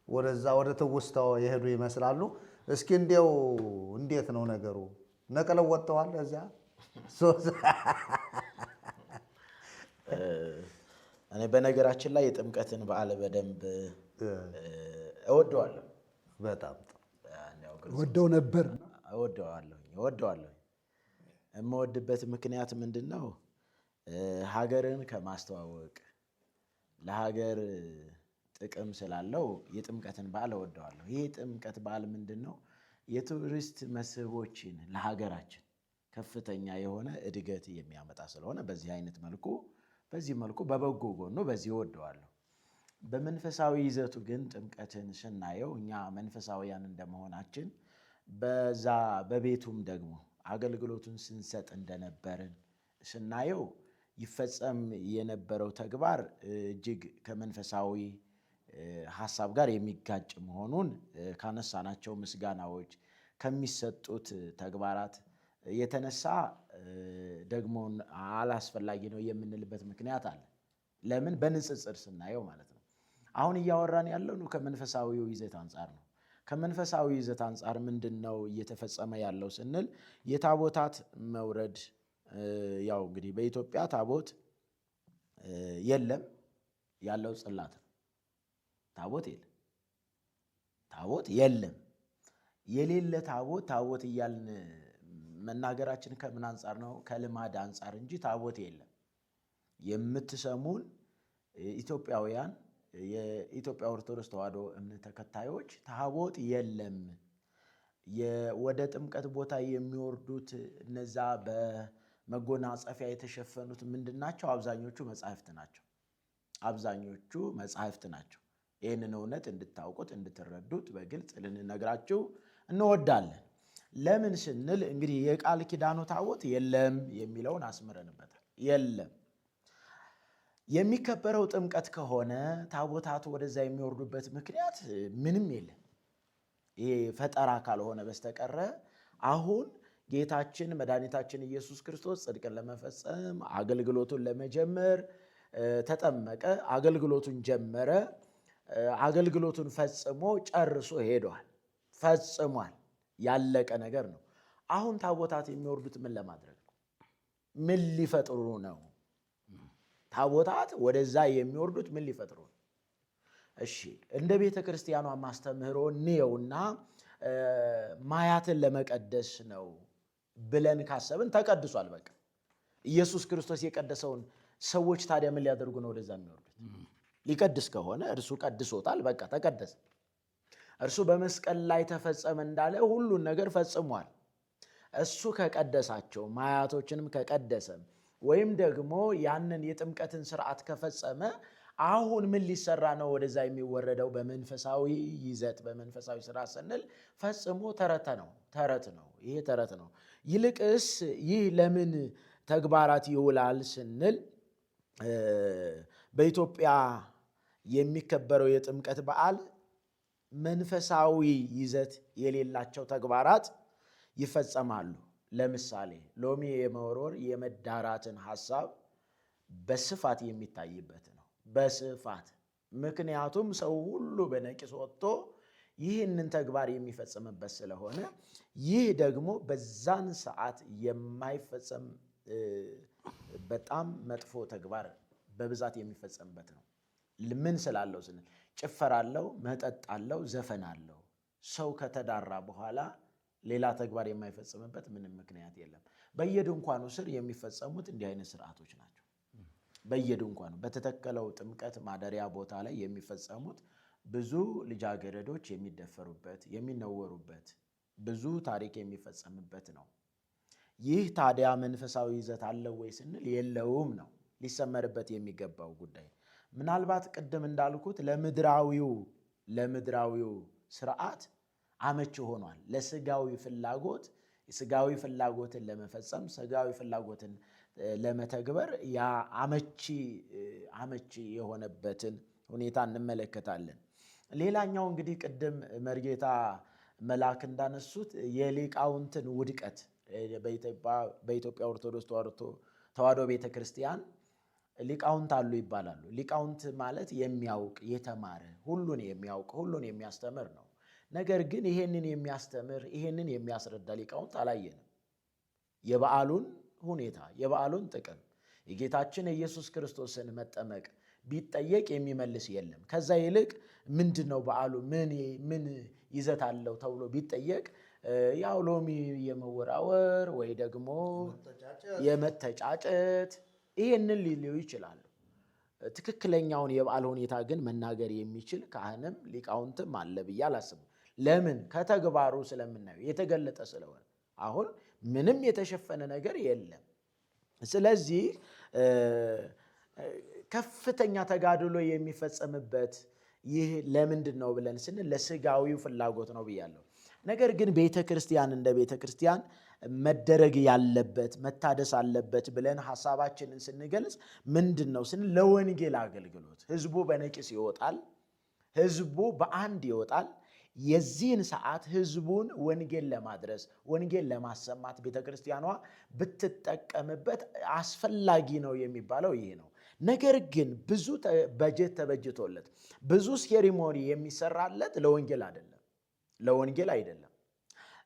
ወደዛ ወደ ትውስታው የሄዱ ይመስላሉ። እስኪ እንዲያው እንዴት ነው ነገሩ? ነቀለው ወጥተዋል እዚያ። እኔ በነገራችን ላይ የጥምቀትን በዓል በደንብ እወደዋለሁ። በጣም ወደው ነበር። እወደዋለሁ። የምወድበት ምክንያት ምንድን ነው? ሀገርን ከማስተዋወቅ ለሀገር ጥቅም ስላለው የጥምቀትን በዓል እወደዋለሁ። ይህ የጥምቀት በዓል ምንድን ነው? የቱሪስት መስህቦችን ለሀገራችን ከፍተኛ የሆነ እድገት የሚያመጣ ስለሆነ በዚህ መልኩ በበጎ ጎኑ በዚህ እወደዋለሁ። በመንፈሳዊ ይዘቱ ግን ጥምቀትን ስናየው እኛ መንፈሳዊያን እንደመሆናችን በዛ በቤቱም ደግሞ አገልግሎቱን ስንሰጥ እንደነበርን ስናየው ይፈጸም የነበረው ተግባር እጅግ ከመንፈሳዊ ሐሳብ ጋር የሚጋጭ መሆኑን ካነሳናቸው ምስጋናዎች ከሚሰጡት ተግባራት የተነሳ ደግሞ አላስፈላጊ ነው የምንልበት ምክንያት አለ። ለምን? በንጽጽር ስናየው ማለት ነው። አሁን እያወራን ያለነው ከመንፈሳዊው ይዘት አንጻር ነው። ከመንፈሳዊ ይዘት አንጻር ምንድነው እየተፈጸመ ያለው ስንል የታቦታት መውረድ። ያው እንግዲህ በኢትዮጵያ ታቦት የለም፣ ያለው ጽላት ነው። ታቦት የለም። የሌለ ታቦት እያልን መናገራችን ከምን አንጻር ነው? ከልማድ አንጻር እንጂ ታቦት የለም። የምትሰሙን ኢትዮጵያውያን የኢትዮጵያ ኦርቶዶክስ ተዋሕዶ እምነት ተከታዮች ታቦት የለም፣ ወደ ጥምቀት ቦታ የሚወርዱት እነዛ በመጎናጸፊያ የተሸፈኑት ምንድናቸው? አብዛኞቹ መጻሕፍት ናቸው። ይህንን እውነት እንድታውቁት እንድትረዱት በግልጽ ልንነግራችሁ እንወዳለን። ለምን ስንል እንግዲህ የቃል ኪዳኑ ታቦት የለም የሚለውን አስምረንበታል። የለም የሚከበረው ጥምቀት ከሆነ ታቦታቱ ወደዛ የሚወርዱበት ምክንያት ምንም የለም። ይሄ ፈጠራ ካልሆነ በስተቀረ አሁን ጌታችን መድኃኒታችን ኢየሱስ ክርስቶስ ጽድቅን ለመፈጸም አገልግሎቱን ለመጀመር ተጠመቀ፣ አገልግሎቱን ጀመረ፣ አገልግሎቱን ፈጽሞ ጨርሶ ሄዷል። ፈጽሟል። ያለቀ ነገር ነው። አሁን ታቦታት የሚወርዱት ምን ለማድረግ ነው? ምን ሊፈጥሩ ነው? ታቦታት ወደዛ የሚወርዱት ምን ሊፈጥሩ ነው? እሺ እንደ ቤተ ክርስቲያኗ ማስተምህሮ እንየውና ማያትን ለመቀደስ ነው ብለን ካሰብን ተቀድሷል። በቃ ኢየሱስ ክርስቶስ የቀደሰውን ሰዎች ታዲያ ምን ሊያደርጉ ነው ወደዛ የሚወርዱት? ሊቀድስ ከሆነ እርሱ ቀድሶታል። በቃ ተቀደሰ። እርሱ በመስቀል ላይ ተፈጸመ እንዳለ ሁሉን ነገር ፈጽሟል። እሱ ከቀደሳቸው ማያቶችንም ከቀደሰ ወይም ደግሞ ያንን የጥምቀትን ስርዓት ከፈጸመ አሁን ምን ሊሰራ ነው ወደዛ የሚወረደው? በመንፈሳዊ ይዘት በመንፈሳዊ ስራ ስንል ፈጽሞ ተረት ነው። ይሄ ተረት ነው። ይልቅስ ይህ ለምን ተግባራት ይውላል ስንል በኢትዮጵያ የሚከበረው የጥምቀት በዓል መንፈሳዊ ይዘት የሌላቸው ተግባራት ይፈጸማሉ። ለምሳሌ ሎሚ የመወርወር የመዳራትን ሐሳብ በስፋት የሚታይበት ነው። በስፋት ምክንያቱም ሰው ሁሉ በነቂስ ወጥቶ ይህንን ተግባር የሚፈጽምበት ስለሆነ ይህ ደግሞ በዛን ሰዓት የማይፈጸም በጣም መጥፎ ተግባር በብዛት የሚፈጸምበት ነው። ምን ስላለው ስንል ጭፈራ አለው፣ መጠጥ አለው፣ ዘፈን አለው። ሰው ከተዳራ በኋላ ሌላ ተግባር የማይፈጽምበት ምንም ምክንያት የለም። በየድንኳኑ ስር የሚፈጸሙት እንዲህ አይነት ስርዓቶች ናቸው። በየድንኳኑ በተተከለው ጥምቀት ማደሪያ ቦታ ላይ የሚፈጸሙት ብዙ ልጃገረዶች የሚደፈሩበት የሚነወሩበት ብዙ ታሪክ የሚፈጸምበት ነው። ይህ ታዲያ መንፈሳዊ ይዘት አለው ወይ ስንል የለውም ነው ሊሰመርበት የሚገባው ጉዳይ። ምናልባት ቅድም እንዳልኩት ለምድራዊው ስርዓት አመቺ ሆኗል። ለስጋዊ ፍላጎት ስጋዊ ፍላጎትን ለመፈጸም ስጋዊ ፍላጎትን ለመተግበር ያ አመቺ የሆነበትን ሁኔታ እንመለከታለን። ሌላኛው እንግዲህ ቅድም መርጌታ መልአክ እንዳነሱት የሊቃውንትን ውድቀት በኢትዮጵያ ኦርቶዶክስ ተዋሕዶ ቤተክርስቲያን ሊቃውንት አሉ ይባላሉ። ሊቃውንት ማለት የሚያውቅ የተማረ ሁሉን የሚያውቅ ሁሉን የሚያስተምር ነው። ነገር ግን ይሄንን የሚያስተምር ይሄንን የሚያስረዳ ሊቃውንት አላየንም። የበዓሉን ሁኔታ የበዓሉን ጥቅም የጌታችን የኢየሱስ ክርስቶስን መጠመቅ ቢጠየቅ የሚመልስ የለም። ከዛ ይልቅ ምንድነው በዓሉ ምን ይዘት አለው ተብሎ ቢጠየቅ ያው ሎሚ የመወራወር ወይ ደግሞ የመተጫጨት ይሄንን ሊሉ ይችላሉ። ትክክለኛውን የበዓል ሁኔታ ግን መናገር የሚችል ካህንም ሊቃውንትም አለ ብዬ አላስብም። ለምን? ከተግባሩ ስለምናየው የተገለጠ ስለሆነ አሁን ምንም የተሸፈነ ነገር የለም። ስለዚህ ከፍተኛ ተጋድሎ የሚፈጸምበት ይህ ለምንድን ነው ብለን ስንል ለስጋዊው ፍላጎት ነው ብያለሁ። ነገር ግን ቤተክርስቲያን እንደ ቤተክርስቲያን መደረግ ያለበት መታደስ አለበት ብለን ሐሳባችንን ስንገልጽ ምንድን ነው ስንል ለወንጌል አገልግሎት ህዝቡ በነቂስ ይወጣል። ህዝቡ በአንድ ይወጣል። የዚህን ሰዓት ህዝቡን ወንጌል ለማድረስ ወንጌል ለማሰማት ቤተክርስቲያኗ ብትጠቀምበት አስፈላጊ ነው የሚባለው ይሄ ነው። ነገር ግን ብዙ በጀት ተበጅቶለት ብዙ ሴሪሞኒ የሚሰራለት ለወንጌል አይደለም።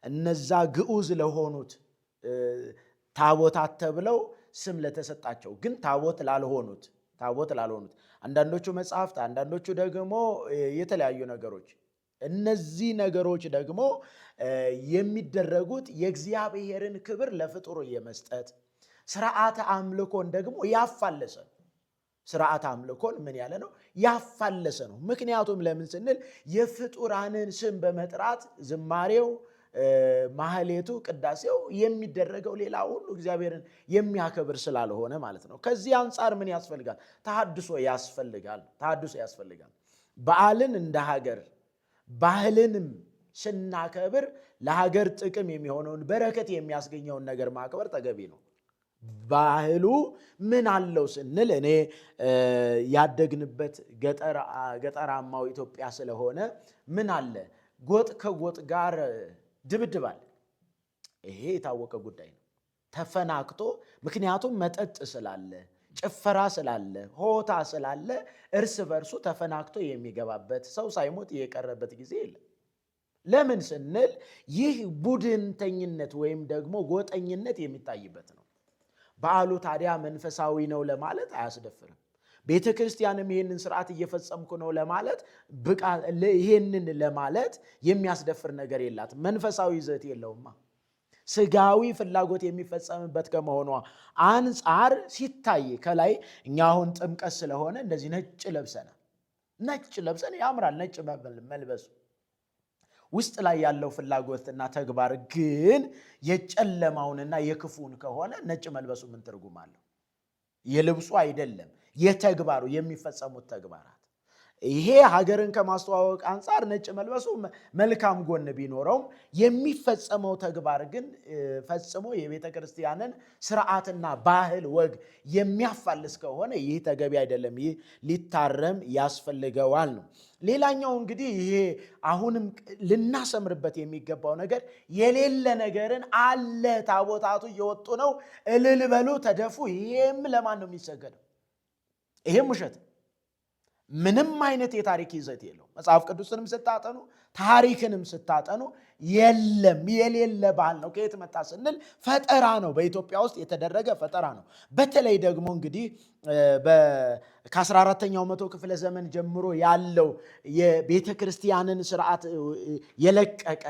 እነዛ ግዑዝ ለሆኑት ታቦታት ተብለው ስም ለተሰጣቸው ግን ታቦት ላልሆኑት አንዳንዶቹ መጽሐፍት፣ አንዳንዶቹ ደግሞ የተለያዩ ነገሮች እነዚህ ነገሮች ደግሞ የሚደረጉት የእግዚአብሔርን ክብር ለፍጡር የመስጠት ስርዓተ አምልኮን ደግሞ ያፋለሰ ነው። ስርዓተ አምልኮን ምን ያለ ነው? ያፋለሰ ነው። ምክንያቱም ለምን ስንል የፍጡራንን ስም በመጥራት ዝማሬው፣ ማህሌቱ፣ ቅዳሴው የሚደረገው ሌላ ሁሉ እግዚአብሔርን የሚያከብር ስላልሆነ ማለት ነው። ከዚህ አንጻር ምን ያስፈልጋል? ተሐድሶ ያስፈልጋል። በዓልን እንደ ሀገር ባህልንም ስናከብር ለሀገር ጥቅም የሚሆነውን በረከት የሚያስገኘውን ነገር ማክበር ተገቢ ነው። ባህሉ ምን አለው ስንል እኔ ያደግንበት ገጠራማው ኢትዮጵያ ስለሆነ ምን አለ? ጎጥ ከጎጥ ጋር ድብድብ አለ። ይሄ የታወቀ ጉዳይ ነው። ተፈናክቶ ምክንያቱም መጠጥ ስላለ፣ ጭፈራ ስላለ፣ ሆታ ስላለ እርስ በርሱ ተፈናክቶ የሚገባበት ሰው ሳይሞት የቀረበት ጊዜ የለም። ለምን ስንል ይህ ቡድንተኝነት ወይም ደግሞ ጎጠኝነት የሚታይበት ነው። በዓሉ ታዲያ መንፈሳዊ ነው ለማለት አያስደፍርም። ቤተ ክርስቲያንም ይህንን ስርዓት እየፈጸምኩ ነው ለማለት ይህንን ለማለት የሚያስደፍር ነገር የላትም። መንፈሳዊ ይዘት የለውማ። ስጋዊ ፍላጎት የሚፈጸምበት ከመሆኗ አንጻር ሲታይ ከላይ እኛ አሁን ጥምቀት ስለሆነ እንደዚህ ነጭ ለብሰን ያምራል ነጭ መልበሱ። ውስጥ ላይ ያለው ፍላጎትና ተግባር ግን የጨለማውንና የክፉን ከሆነ ነጭ መልበሱ ምን ትርጉም አለው? የልብሱ አይደለም፣ የተግባሩ የሚፈጸሙት ተግባራት። ይሄ ሀገርን ከማስተዋወቅ አንጻር ነጭ መልበሱ መልካም ጎን ቢኖረውም የሚፈጸመው ተግባር ግን ፈጽሞ የቤተ ክርስቲያንን ስርዓትና ባህል ወግ የሚያፋልስ ከሆነ ይህ ተገቢ አይደለም። ይህ ሊታረም ያስፈልገዋል ነው። ሌላኛው እንግዲህ ይሄ አሁንም ልናሰምርበት የሚገባው ነገር የሌለ ነገርን አለ፣ ታቦታቱ እየወጡ ነው፣ እልል በሉ ተደፉ። ይሄም ለማን ነው የሚሰገደው? ይሄም ውሸት፣ ምንም አይነት የታሪክ ይዘት የለው። መጽሐፍ ቅዱስንም ስታጠኑ ታሪክንም ስታጠኑ የለም፣ የሌለ ባህል ነው። ከየት መጣ ስንል ፈጠራ ነው። በኢትዮጵያ ውስጥ የተደረገ ፈጠራ ነው። በተለይ ደግሞ እንግዲህ ከ14ኛው መቶ ክፍለ ዘመን ጀምሮ ያለው የቤተ ክርስቲያንን ስርዓት የለቀቀ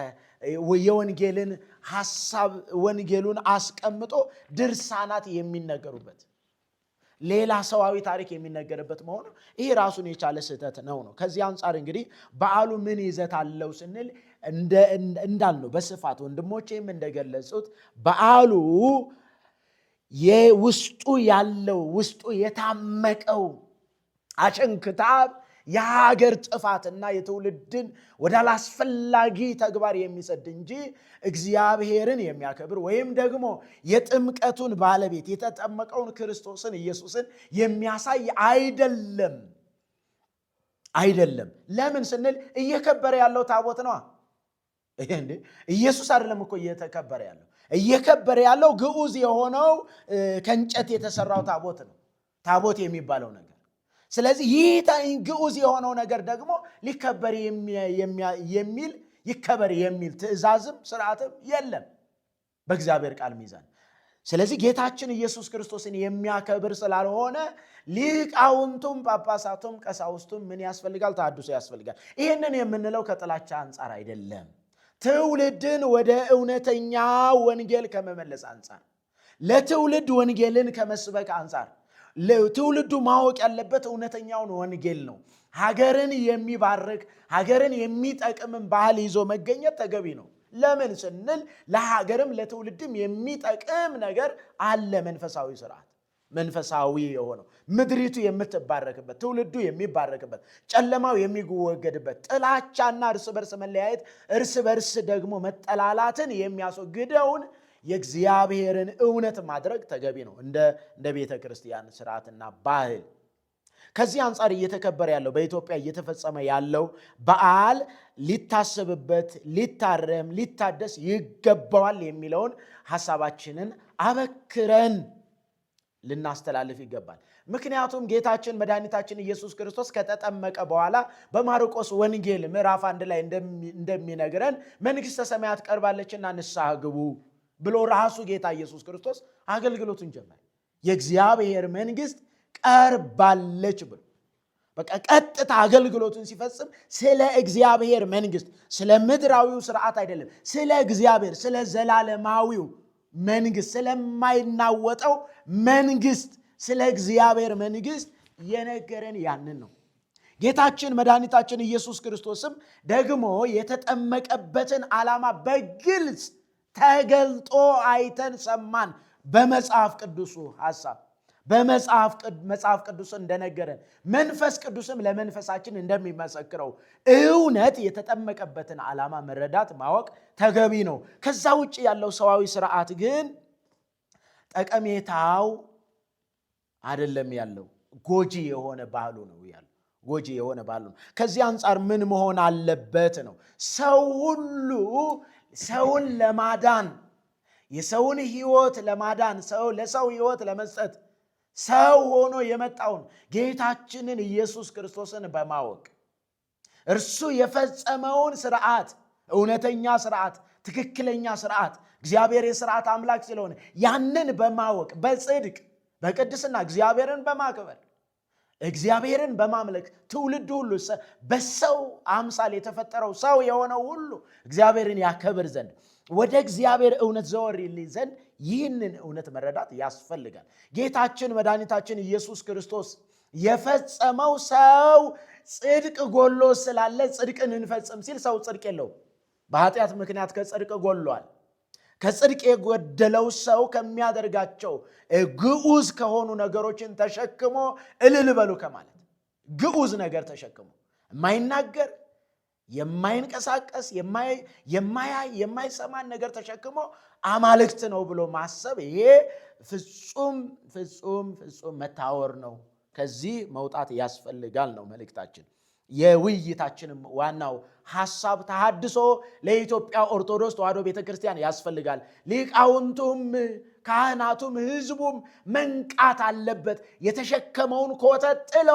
የወንጌልን ሐሳብ ወንጌሉን አስቀምጦ ድርሳናት የሚነገሩበት ሌላ ሰዋዊ ታሪክ የሚነገርበት መሆኑ ይህ ራሱን የቻለ ስህተት ነው። ከዚህ አንጻር እንግዲህ በዓሉ ምን ይዘት አለው ስንል እንዳልነው በስፋት ወንድሞቼም እንደገለጹት በዓሉ የውስጡ ያለው ውስጡ የታመቀው አሸንክታብ የሀገር ጥፋትና የትውልድን ወደ አላስፈላጊ ተግባር የሚሰድ እንጂ እግዚአብሔርን የሚያከብር ወይም ደግሞ የጥምቀቱን ባለቤት የተጠመቀውን ክርስቶስን ኢየሱስን የሚያሳይ አይደለም። ለምን ስንል እየከበረ ያለው ታቦት ነው። ኢየሱስ አይደለም እኮ እየተከበረ ያለው። እየከበረ ያለው ግዑዝ የሆነው ከእንጨት የተሰራው ታቦት ነው፣ ታቦት የሚባለው ነገር። ስለዚህ ይህ ግዑዝ የሆነው ነገር ደግሞ ሊከበር ይከበር የሚል ትእዛዝም ስርዓትም የለም በእግዚአብሔር ቃል ሚዛን። ስለዚህ ጌታችን ኢየሱስ ክርስቶስን የሚያከብር ስላልሆነ ሊቃውንቱም ጳጳሳቱም ቀሳውስቱም ምን ያስፈልጋል? ተሐድሶ ያስፈልጋል። ይህንን የምንለው ከጥላቻ አንጻር አይደለም፣ ትውልድን ወደ እውነተኛ ወንጌል ከመመለስ አንጻር፣ ለትውልድ ወንጌልን ከመስበክ አንጻር። ትውልዱ ማወቅ ያለበት እውነተኛውን ወንጌል ነው። ሀገርን የሚባርክ ሀገርን የሚጠቅምን ባህል ይዞ መገኘት ተገቢ ነው። ለምን ስንል ለሀገርም ለትውልድም የሚጠቅም ነገር አለ። መንፈሳዊ ስርዓት፣ መንፈሳዊ የሆነው ምድሪቱ የምትባረክበት፣ ትውልዱ የሚባረክበት፣ ጨለማው የሚወገድበት፣ ጥላቻና እርስ በርስ መለያየት፣ እርስ በርስ ደግሞ መጠላላትን የሚያስወግደውን የእግዚአብሔርን እውነት ማድረግ ተገቢ ነው እንደ ቤተ ክርስቲያን ስርዓትና ባህል። ከዚህ አንጻር እየተከበረ ያለው በኢትዮጵያ እየተፈጸመ ያለው በዓል ሊታሰብበት፣ ሊታረም፣ ሊታደስ ይገባዋል የሚለውን ሐሳባችንን አበክረን ልናስተላልፍ ይገባል። ምክንያቱም ጌታችን መድኃኒታችን ኢየሱስ ክርስቶስ ከተጠመቀ በኋላ በማርቆስ ወንጌል ምዕራፍ 1 ላይ እንደሚነግረን መንግሥተ ሰማያት ቀርባለችና ንስሐ ግቡ ብሎ ራሱ ጌታ ኢየሱስ ክርስቶስ አገልግሎቱን ጀመረ። የእግዚአብሔር መንግሥት ቀርባለች ብሎ በቃ ቀጥታ አገልግሎቱን ሲፈጽም ስለ እግዚአብሔር መንግሥት፣ ስለ ምድራዊው ስርዓት አይደለም፣ ስለ እግዚአብሔር፣ ስለ ዘላለማዊው መንግሥት፣ ስለማይናወጠው መንግሥት፣ ስለ እግዚአብሔር መንግሥት የነገረን ያንን ነው። ጌታችን መድኃኒታችን ኢየሱስ ክርስቶስም ደግሞ የተጠመቀበትን ዓላማ በግልጽ ተገልጦ አይተን ሰማን። በመጽሐፍ ቅዱሱ ሐሳብ በመጽሐፍ ቅዱስ እንደነገረን መንፈስ ቅዱስም ለመንፈሳችን እንደሚመሰክረው እውነት የተጠመቀበትን ዓላማ መረዳት ማወቅ ተገቢ ነው። ከዛ ውጭ ያለው ሰዋዊ ስርዓት ግን ጠቀሜታው አይደለም ያለው፣ ጎጂ የሆነ ባህሉ ነው ያለው። ጎጂ የሆነ ባህሉ ነው። ከዚህ አንጻር ምን መሆን አለበት ነው? ሰው ሁሉ ሰውን ለማዳን የሰውን ሕይወት ለማዳን ለሰው ሕይወት ለመስጠት ሰው ሆኖ የመጣውን ጌታችንን ኢየሱስ ክርስቶስን በማወቅ እርሱ የፈጸመውን ስርዓት፣ እውነተኛ ስርዓት፣ ትክክለኛ ስርዓት፣ እግዚአብሔር የስርዓት አምላክ ስለሆነ ያንን በማወቅ በጽድቅ በቅድስና እግዚአብሔርን በማክበር እግዚአብሔርን በማምለክ ትውልድ ሁሉ በሰው አምሳል የተፈጠረው ሰው የሆነው ሁሉ እግዚአብሔርን ያከብር ዘንድ ወደ እግዚአብሔር እውነት ዘወር ይል ዘንድ ይህንን እውነት መረዳት ያስፈልጋል። ጌታችን መድኃኒታችን ኢየሱስ ክርስቶስ የፈጸመው ሰው ጽድቅ ጎሎ ስላለ ጽድቅን እንፈጽም ሲል ሰው ጽድቅ የለውም። በኃጢአት ምክንያት ከጽድቅ ጎሏል። ከጽድቅ የጎደለው ሰው ከሚያደርጋቸው ግዑዝ ከሆኑ ነገሮችን ተሸክሞ እልል በሉ ከማለት ግዑዝ ነገር ተሸክሞ የማይናገር የማይንቀሳቀስ የማያይ የማይሰማን ነገር ተሸክሞ አማልክት ነው ብሎ ማሰብ ይሄ ፍጹም ፍጹም ፍጹም መታወር ነው። ከዚህ መውጣት ያስፈልጋል ነው መልእክታችን። የውይይታችንም ዋናው ሐሳብ ተሐድሶ ለኢትዮጵያ ኦርቶዶክስ ተዋሕዶ ቤተክርስቲያን ያስፈልጋል። ሊቃውንቱም ካህናቱም ሕዝቡም መንቃት አለበት። የተሸከመውን ኮተት ጥሎ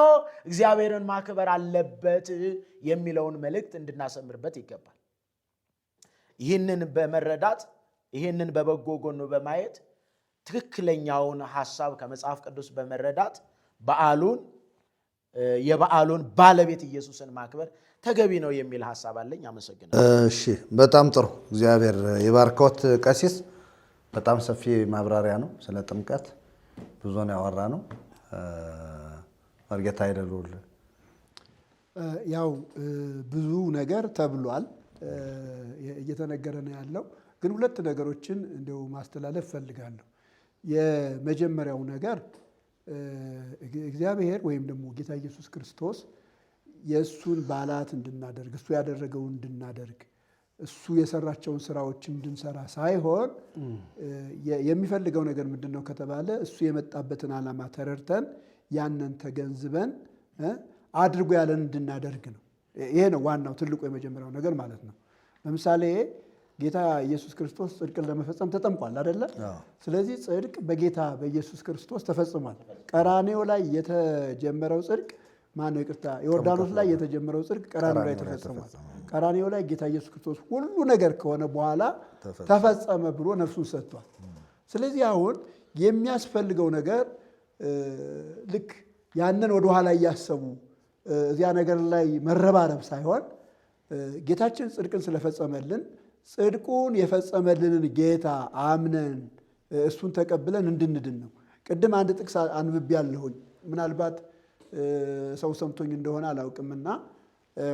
እግዚአብሔርን ማክበር አለበት የሚለውን መልእክት እንድናሰምርበት ይገባል። ይህንን በመረዳት ይህንን በበጎ ጎኑ በማየት ትክክለኛውን ሐሳብ ከመጽሐፍ ቅዱስ በመረዳት የበዓሉን ባለቤት ኢየሱስን ማክበር ተገቢ ነው የሚል ሐሳብ አለኝ። አመሰግናለሁ። እሺ፣ በጣም ጥሩ። እግዚአብሔር የባርኮት ቀሲስ። በጣም ሰፊ ማብራሪያ ነው። ስለ ጥምቀት ብዙ ነው ያወራ ነው። መርጌታ አይደሉል ያው ብዙ ነገር ተብሏል፣ እየተነገረ ነው ያለው። ግን ሁለት ነገሮችን እንደው ማስተላለፍ ፈልጋለሁ። የመጀመሪያው ነገር እግዚአብሔር ወይም ደግሞ ጌታ ኢየሱስ ክርስቶስ የእሱን በዓላት እንድናደርግ እሱ ያደረገውን እንድናደርግ እሱ የሰራቸውን ስራዎች እንድንሰራ ሳይሆን የሚፈልገው ነገር ምንድን ነው ከተባለ እሱ የመጣበትን ዓላማ ተረድተን ያንን ተገንዝበን አድርጎ ያለን እንድናደርግ ነው። ይሄ ነው ዋናው ትልቁ የመጀመሪያው ነገር ማለት ነው። ለምሳሌ ጌታ ኢየሱስ ክርስቶስ ጽድቅን ለመፈጸም ተጠምቋል አይደለ? ስለዚህ ጽድቅ በጌታ በኢየሱስ ክርስቶስ ተፈጽሟል። ቀራኔው ላይ የተጀመረው ጽድቅ ማነው? ይቅርታ፣ ዮርዳኖስ ላይ የተጀመረው ጽድቅ ቀራኔው ላይ ተፈጽሟል። ቀራኔው ላይ ጌታ ኢየሱስ ክርስቶስ ሁሉ ነገር ከሆነ በኋላ ተፈጸመ ብሎ ነፍሱን ሰጥቷል። ስለዚህ አሁን የሚያስፈልገው ነገር ልክ ያንን ወደኋላ እያሰቡ እዚያ ነገር ላይ መረባረብ ሳይሆን ጌታችን ጽድቅን ስለፈጸመልን ጽድቁን የፈጸመልንን ጌታ አምነን እሱን ተቀብለን እንድንድን ነው። ቅድም አንድ ጥቅስ አንብቤ ያለሁኝ ምናልባት ሰው ሰምቶኝ እንደሆነ አላውቅምና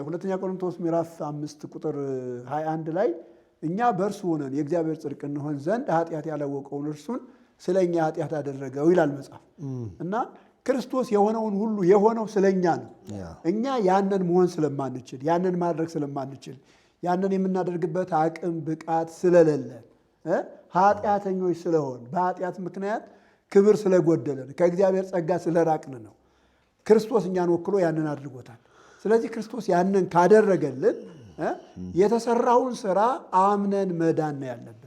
ሁለተኛ ቆሮንቶስ ምዕራፍ 5 ቁጥር 21 ላይ እኛ በእርሱ ሆነን የእግዚአብሔር ጽድቅ እንሆን ዘንድ ኃጢአት ያላወቀውን እርሱን ስለ እኛ ኃጢአት አደረገው ይላል መጽሐፍ። እና ክርስቶስ የሆነውን ሁሉ የሆነው ስለኛ ነው። እኛ ያንን መሆን ስለማንችል፣ ያንን ማድረግ ስለማንችል፣ ያንን የምናደርግበት አቅም ብቃት ስለሌለን፣ ኃጢአተኞች ስለሆን፣ በኃጢአት ምክንያት ክብር ስለጎደለን፣ ከእግዚአብሔር ጸጋ ስለራቅን ነው። ክርስቶስ እኛን ወክሎ ያንን አድርጎታል። ስለዚህ ክርስቶስ ያንን ካደረገልን የተሰራውን ስራ አምነን መዳን ነው ያለብን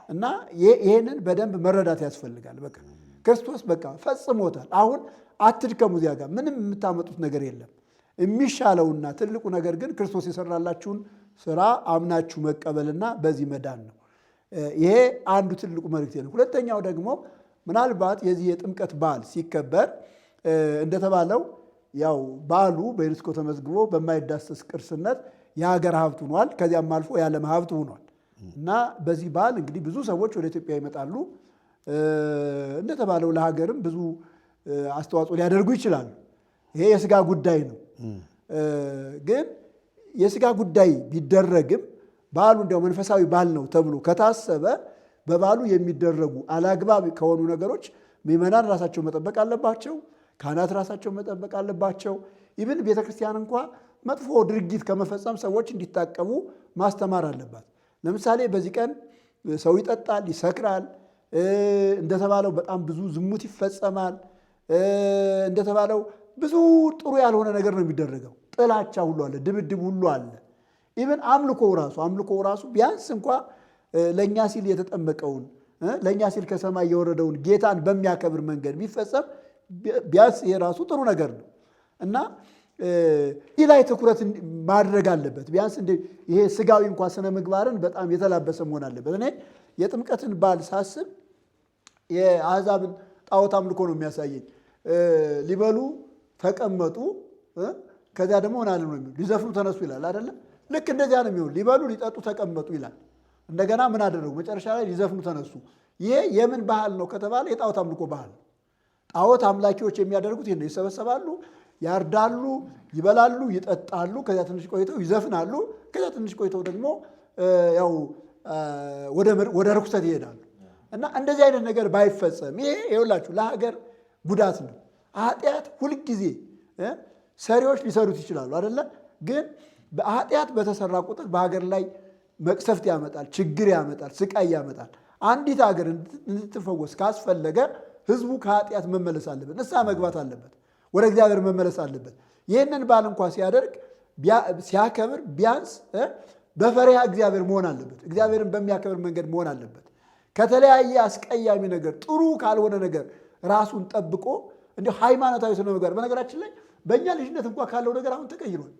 እና ይህንን በደንብ መረዳት ያስፈልጋል። በቃ ክርስቶስ በቃ ፈጽሞታል። አሁን አትድከሙ፣ እዚያ ጋር ምንም የምታመጡት ነገር የለም። የሚሻለውና ትልቁ ነገር ግን ክርስቶስ የሰራላችሁን ስራ አምናችሁ መቀበልና በዚህ መዳን ነው። ይሄ አንዱ ትልቁ መልእክት ነው። ሁለተኛው ደግሞ ምናልባት የዚህ የጥምቀት በዓል ሲከበር እንደተባለው ያው በዓሉ በዩኔስኮ ተመዝግቦ በማይዳሰስ ቅርስነት የሀገር ሀብት ሆኗል። ከዚያም አልፎ የዓለም ሀብት ሆኗል እና በዚህ በዓል እንግዲህ ብዙ ሰዎች ወደ ኢትዮጵያ ይመጣሉ። እንደተባለው ለሀገርም ብዙ አስተዋጽኦ ሊያደርጉ ይችላሉ። ይሄ የስጋ ጉዳይ ነው። ግን የስጋ ጉዳይ ቢደረግም በዓሉ እንዲያው መንፈሳዊ በዓል ነው ተብሎ ከታሰበ በበዓሉ የሚደረጉ አላግባብ ከሆኑ ነገሮች ምዕመናን ራሳቸው መጠበቅ አለባቸው። ካህናት ራሳቸው መጠበቅ አለባቸው። ኢብን ቤተክርስቲያን እንኳ መጥፎ ድርጊት ከመፈጸም ሰዎች እንዲታቀቡ ማስተማር አለባት። ለምሳሌ በዚህ ቀን ሰው ይጠጣል፣ ይሰክራል። እንደተባለው በጣም ብዙ ዝሙት ይፈጸማል። እንደተባለው ብዙ ጥሩ ያልሆነ ነገር ነው የሚደረገው። ጥላቻ ሁሉ አለ፣ ድብድብ ሁሉ አለ። ኢብን አምልኮው ራሱ ቢያንስ እንኳ ለእኛ ሲል የተጠመቀውን ለእኛ ሲል ከሰማይ የወረደውን ጌታን በሚያከብር መንገድ ቢፈጸም ቢያንስ ይሄ ራሱ ጥሩ ነገር ነው እና ይህ ላይ ትኩረት ማድረግ አለበት። ቢያንስ ይሄ ስጋዊ እንኳን ስነ ምግባርን በጣም የተላበሰ መሆን አለበት። እኔ የጥምቀትን በዓል ሳስብ የአሕዛብን ጣዖት አምልኮ ነው የሚያሳየኝ። ሊበሉ ተቀመጡ፣ ከዚያ ደግሞ ሆናል ነው የሚሆን፣ ሊዘፍኑ ተነሱ ይላል አይደለ? ልክ እንደዚያ ነው የሚሆን። ሊበሉ ሊጠጡ ተቀመጡ ይላል። እንደገና ምን አደረጉ? መጨረሻ ላይ ሊዘፍኑ ተነሱ። ይሄ የምን ባህል ነው ከተባለ የጣዖት አምልኮ ባህል ነው። ጣዖት አምላኪዎች የሚያደርጉት ይሄን ነው። ይሰበሰባሉ፣ ያርዳሉ፣ ይበላሉ፣ ይጠጣሉ። ከዚያ ትንሽ ቆይተው ይዘፍናሉ። ከዚያ ትንሽ ቆይተው ደግሞ ያው ወደ ርኩሰት ይሄዳሉ። እና እንደዚህ አይነት ነገር ባይፈጸም ይሄ ይኸውላችሁ ለሀገር ጉዳት ነው። ኃጢአት ሁልጊዜ ሰሪዎች ሊሰሩት ይችላሉ አይደለ? ግን ኃጢአት በተሰራ ቁጥር በሀገር ላይ መቅሰፍት ያመጣል፣ ችግር ያመጣል፣ ስቃይ ያመጣል። አንዲት ሀገር እንድትፈወስ ካስፈለገ ህዝቡ ከኃጢአት መመለስ አለበት፣ ንስሐ መግባት አለበት፣ ወደ እግዚአብሔር መመለስ አለበት። ይህንን በዓል እንኳ ሲያደርግ ሲያከብር ቢያንስ በፈሪሃ እግዚአብሔር መሆን አለበት፣ እግዚአብሔርን በሚያከብር መንገድ መሆን አለበት። ከተለያየ አስቀያሚ ነገር ጥሩ ካልሆነ ነገር ራሱን ጠብቆ እንዲሁ ሃይማኖታዊ ስነ ምግባር በነገራችን ላይ በእኛ ልጅነት እንኳ ካለው ነገር አሁን ተቀይሯል።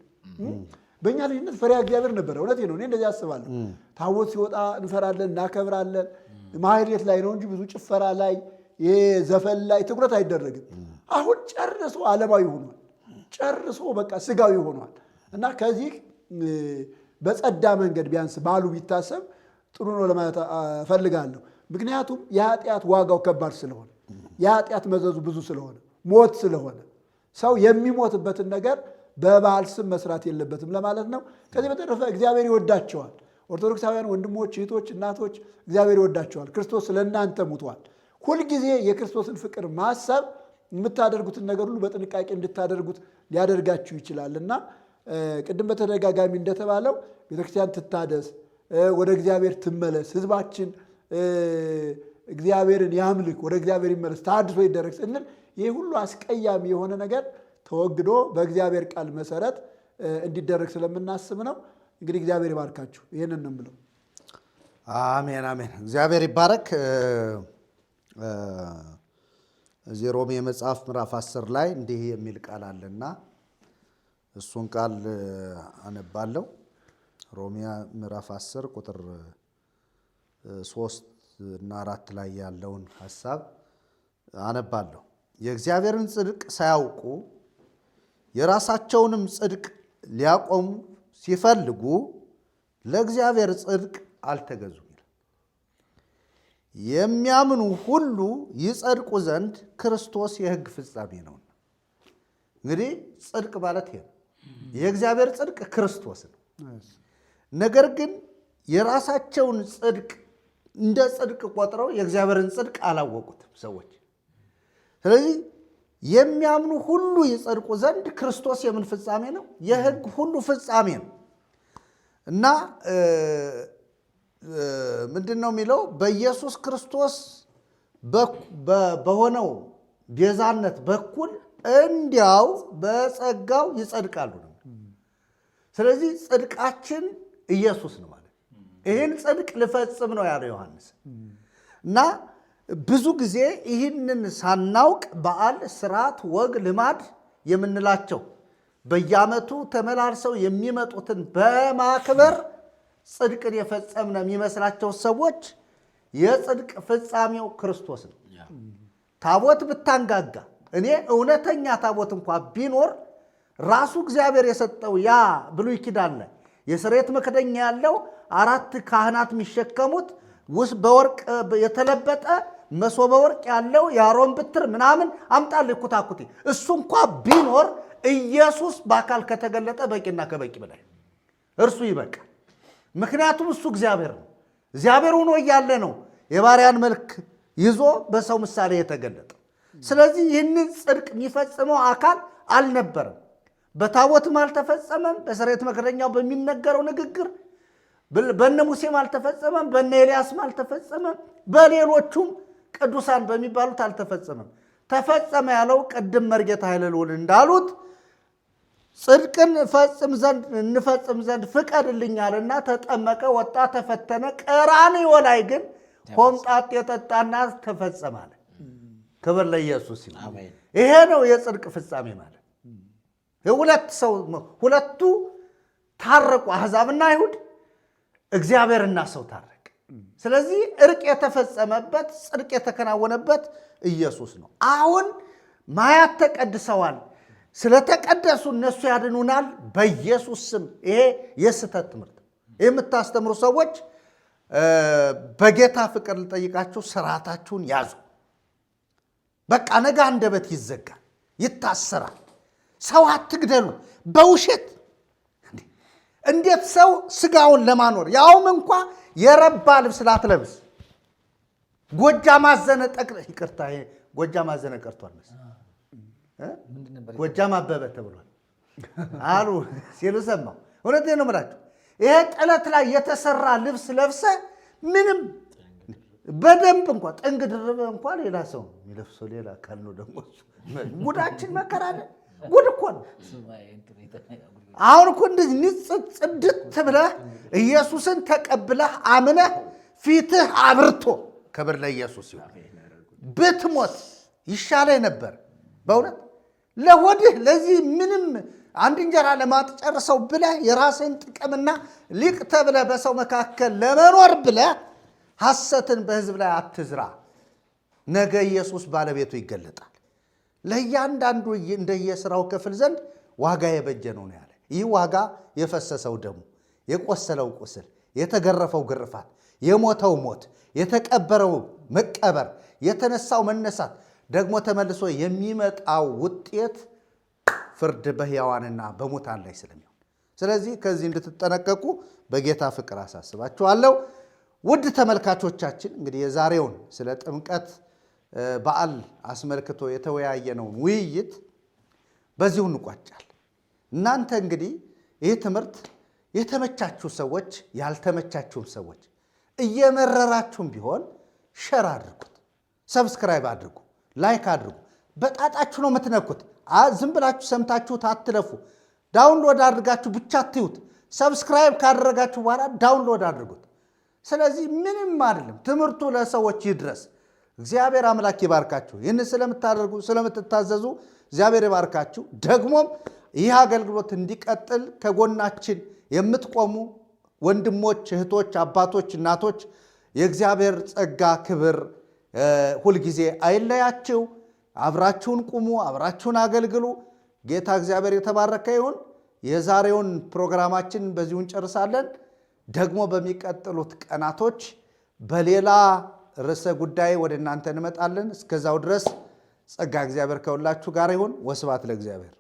በእኛ ልጅነት ፈሪሃ እግዚአብሔር ነበረ። እውነቴ ነው። እኔ እንደዚህ አስባለሁ። ታቦት ሲወጣ እንፈራለን፣ እናከብራለን። ማህሌት ላይ ነው እንጂ ብዙ ጭፈራ ላይ ይሄ ዘፈን ላይ ትኩረት አይደረግም። አሁን ጨርሶ ዓለማዊ ሆኗል። ጨርሶ በቃ ስጋዊ ሆኗል እና ከዚህ በጸዳ መንገድ ቢያንስ ባሉ ቢታሰብ ጥሩ ነው ለማለት እፈልጋለሁ። ምክንያቱም የኃጢአት ዋጋው ከባድ ስለሆነ፣ የኃጢአት መዘዙ ብዙ ስለሆነ፣ ሞት ስለሆነ ሰው የሚሞትበትን ነገር በበዓል ስም መስራት የለበትም ለማለት ነው። ከዚህ በተረፈ እግዚአብሔር ይወዳቸዋል። ኦርቶዶክሳውያን ወንድሞች፣ እህቶች፣ እናቶች እግዚአብሔር ይወዳቸዋል። ክርስቶስ ለእናንተ ሙቷል። ሁልጊዜ የክርስቶስን ፍቅር ማሰብ የምታደርጉትን ነገር ሁሉ በጥንቃቄ እንድታደርጉት ሊያደርጋችሁ ይችላል እና ቅድም በተደጋጋሚ እንደተባለው ቤተክርስቲያን ትታደስ፣ ወደ እግዚአብሔር ትመለስ፣ ህዝባችን እግዚአብሔርን ያምልክ፣ ወደ እግዚአብሔር ይመለስ፣ ታድሶ ይደረግ ስንል ይህ ሁሉ አስቀያሚ የሆነ ነገር ተወግዶ በእግዚአብሔር ቃል መሰረት እንዲደረግ ስለምናስብ ነው። እንግዲህ እግዚአብሔር ይባርካችሁ። ይህንን ነው የምለው። አሜን አሜን። እግዚአብሔር ይባረክ። እዚህ ሮሜ መጽሐፍ ምዕራፍ 10 ላይ እንዲህ የሚል ቃል አለና እሱን ቃል አነባለሁ። ሮሜ ምዕራፍ 10 ቁጥር 3 እና 4 ላይ ያለውን ሐሳብ አነባለሁ። የእግዚአብሔርን ጽድቅ ሳያውቁ የራሳቸውንም ጽድቅ ሊያቆሙ ሲፈልጉ ለእግዚአብሔር ጽድቅ አልተገዙም። የሚያምኑ ሁሉ ይጸድቁ ዘንድ ክርስቶስ የሕግ ፍጻሜ ነው። እንግዲህ ጽድቅ ማለት ይሄ የእግዚአብሔር ጽድቅ ክርስቶስ ነው። ነገር ግን የራሳቸውን ጽድቅ እንደ ጽድቅ ቆጥረው የእግዚአብሔርን ጽድቅ አላወቁትም ሰዎች። ስለዚህ የሚያምኑ ሁሉ ይጸድቁ ዘንድ ክርስቶስ የምን ፍጻሜ ነው? የሕግ ሁሉ ፍጻሜ ነው እና ምንድን ነው የሚለው? በኢየሱስ ክርስቶስ በሆነው ቤዛነት በኩል እንዲያው በጸጋው ይጸድቃሉ ነው። ስለዚህ ጽድቃችን ኢየሱስ ነው ማለት ይህን ጽድቅ ልፈጽም ነው ያለው ዮሐንስ። እና ብዙ ጊዜ ይህንን ሳናውቅ በዓል፣ ስርዓት፣ ወግ፣ ልማድ የምንላቸው በየዓመቱ ተመላልሰው የሚመጡትን በማክበር ጽድቅን የፈጸምነ የሚመስላቸው ሰዎች የጽድቅ ፍጻሜው ክርስቶስ ነው። ታቦት ብታንጋጋ እኔ እውነተኛ ታቦት እንኳ ቢኖር ራሱ እግዚአብሔር የሰጠው ያ ብሉይ ኪዳን ላይ የስርየት መክደኛ ያለው 4 ካህናት የሚሸከሙት ውስጥ በወርቅ የተለበጠ መሶበ ወርቅ ያለው የአሮን በትር ምናምን አምጣል ኩታኩቲ እሱ እንኳ ቢኖር ኢየሱስ በአካል ከተገለጠ በቂና ከበቂ በላይ እርሱ ይበቃል። ምክንያቱም እሱ እግዚአብሔር ነው። እግዚአብሔር ሆኖ እያለ ነው የባሪያን መልክ ይዞ በሰው ምሳሌ የተገለጠ። ስለዚህ ይህንን ጽድቅ የሚፈጽመው አካል አልነበረም። በታቦትም አልተፈጸመም። በስርየት መክደኛው በሚነገረው ንግግር በነ ሙሴም አልተፈጸመም። በነ ኤልያስም አልተፈጸመም። በሌሎቹም ቅዱሳን በሚባሉት አልተፈጸመም። ተፈጸመ ያለው ቅድም መርጌታ ኃይለ ልዑል እንዳሉት ጽድቅን እንፈጽም ዘንድ ፍቀድልኛልና ተጠመቀ፣ ወጣ፣ ተፈተነ። ቀራንዮ ላይ ግን ሆምጣጤ የጠጣና ተፈጸመ አለ። ክብር ለኢየሱስ ይሁን። አሜን። ይሄ ነው የጽድቅ ፍጻሜ ማለት። ሁለቱ ታረቁ፣ አሕዛብና አይሁድ፣ እግዚአብሔርና ሰው ታረቀ። ስለዚህ እርቅ የተፈጸመበት ጽድቅ የተከናወነበት ኢየሱስ ነው። አሁን ማያት ተቀድሰዋል። ስለተቀደሱ እነሱ ያድኑናል በኢየሱስ ስም። ይሄ የስህተት ትምህርት የምታስተምሩ ሰዎች በጌታ ፍቅር ልጠይቃችሁ፣ ስርዓታችሁን ያዙ። በቃ ነገ አንደበት ይዘጋል፣ ይታሰራል። ሰው አትግደሉ በውሸት። እንዴት ሰው ስጋውን ለማኖር ያውም እንኳ የረባ ልብስ ላትለብስ ጎጃም አዘነ ይቅርታ፣ ጎጃም አዘነ ቀርቷል መሰለኝ፣ ጎጃም አበበ ተብሏል አሉ ሲሉ ሰማሁ። እውነቴን ነው የምላችሁ። ይሄ ጥለት ላይ የተሰራ ልብስ ለብሰ ምንም በደንብ እንኳ ጥንግ ድርበ እንኳ ሌላ ሰው የሚለብሰው ሌላ አካል ነው። ደግሞ ጉዳችን መከራ አለ። ጉድ እኮ ነው። አሁን እኮ እንደዚህ ንጽት ጽድት ብለህ ኢየሱስን ተቀብለህ አምነህ ፊትህ አብርቶ፣ ክብር ለኢየሱስ ይሁን፣ ብትሞት ይሻለህ ነበር በእውነት። ለሆድህ ለዚህ ምንም አንድ እንጀራ ለማትጨርሰው ብለህ የራስህን ጥቅምና ሊቅ ተብለህ በሰው መካከል ለመኖር ብለህ ሐሰትን በሕዝብ ላይ አትዝራ። ነገ ኢየሱስ ባለቤቱ ይገለጣል። ለእያንዳንዱ እንደየሥራው ክፍል ዘንድ ዋጋ የበጀ ነው ያለ። ይህ ዋጋ የፈሰሰው ደሙ፣ የቆሰለው ቁስል፣ የተገረፈው ግርፋት፣ የሞተው ሞት፣ የተቀበረው መቀበር፣ የተነሳው መነሳት፣ ደግሞ ተመልሶ የሚመጣው ውጤት ፍርድ በሕያዋንና በሙታን ላይ ስለሚሆን፣ ስለዚህ ከዚህ እንድትጠነቀቁ በጌታ ፍቅር አሳስባችኋለሁ። ውድ ተመልካቾቻችን እንግዲህ የዛሬውን ስለ ጥምቀት በዓል አስመልክቶ የተወያየነውን ውይይት በዚሁ እንቋጫለን። እናንተ እንግዲህ ይህ ትምህርት የተመቻችሁ ሰዎች፣ ያልተመቻችሁም ሰዎች እየመረራችሁም ቢሆን ሸር አድርጉት፣ ሰብስክራይብ አድርጉ፣ ላይክ አድርጉ። በጣጣችሁ ነው የምትነኩት። ዝም ብላችሁ ሰምታችሁት አትለፉ። ዳውንሎድ አድርጋችሁ ብቻ አትዩት። ሰብስክራይብ ካደረጋችሁ በኋላ ዳውንሎድ አድርጉት። ስለዚህ ምንም አይደለም፣ ትምህርቱ ለሰዎች ይድረስ። እግዚአብሔር አምላክ ይባርካችሁ። ይህን ስለምታደርጉ ስለምትታዘዙ እግዚአብሔር ይባርካችሁ። ደግሞም ይህ አገልግሎት እንዲቀጥል ከጎናችን የምትቆሙ ወንድሞች፣ እህቶች፣ አባቶች፣ እናቶች የእግዚአብሔር ጸጋ ክብር ሁልጊዜ አይለያችሁ። አብራችሁን ቁሙ፣ አብራችሁን አገልግሉ። ጌታ እግዚአብሔር የተባረከ ይሁን። የዛሬውን ፕሮግራማችን በዚሁ እንጨርሳለን። ደግሞ በሚቀጥሉት ቀናቶች በሌላ ርዕሰ ጉዳይ ወደ እናንተ እንመጣለን። እስከዛው ድረስ ጸጋ እግዚአብሔር ከሁላችሁ ጋር ይሁን። ወስብሐት ለእግዚአብሔር።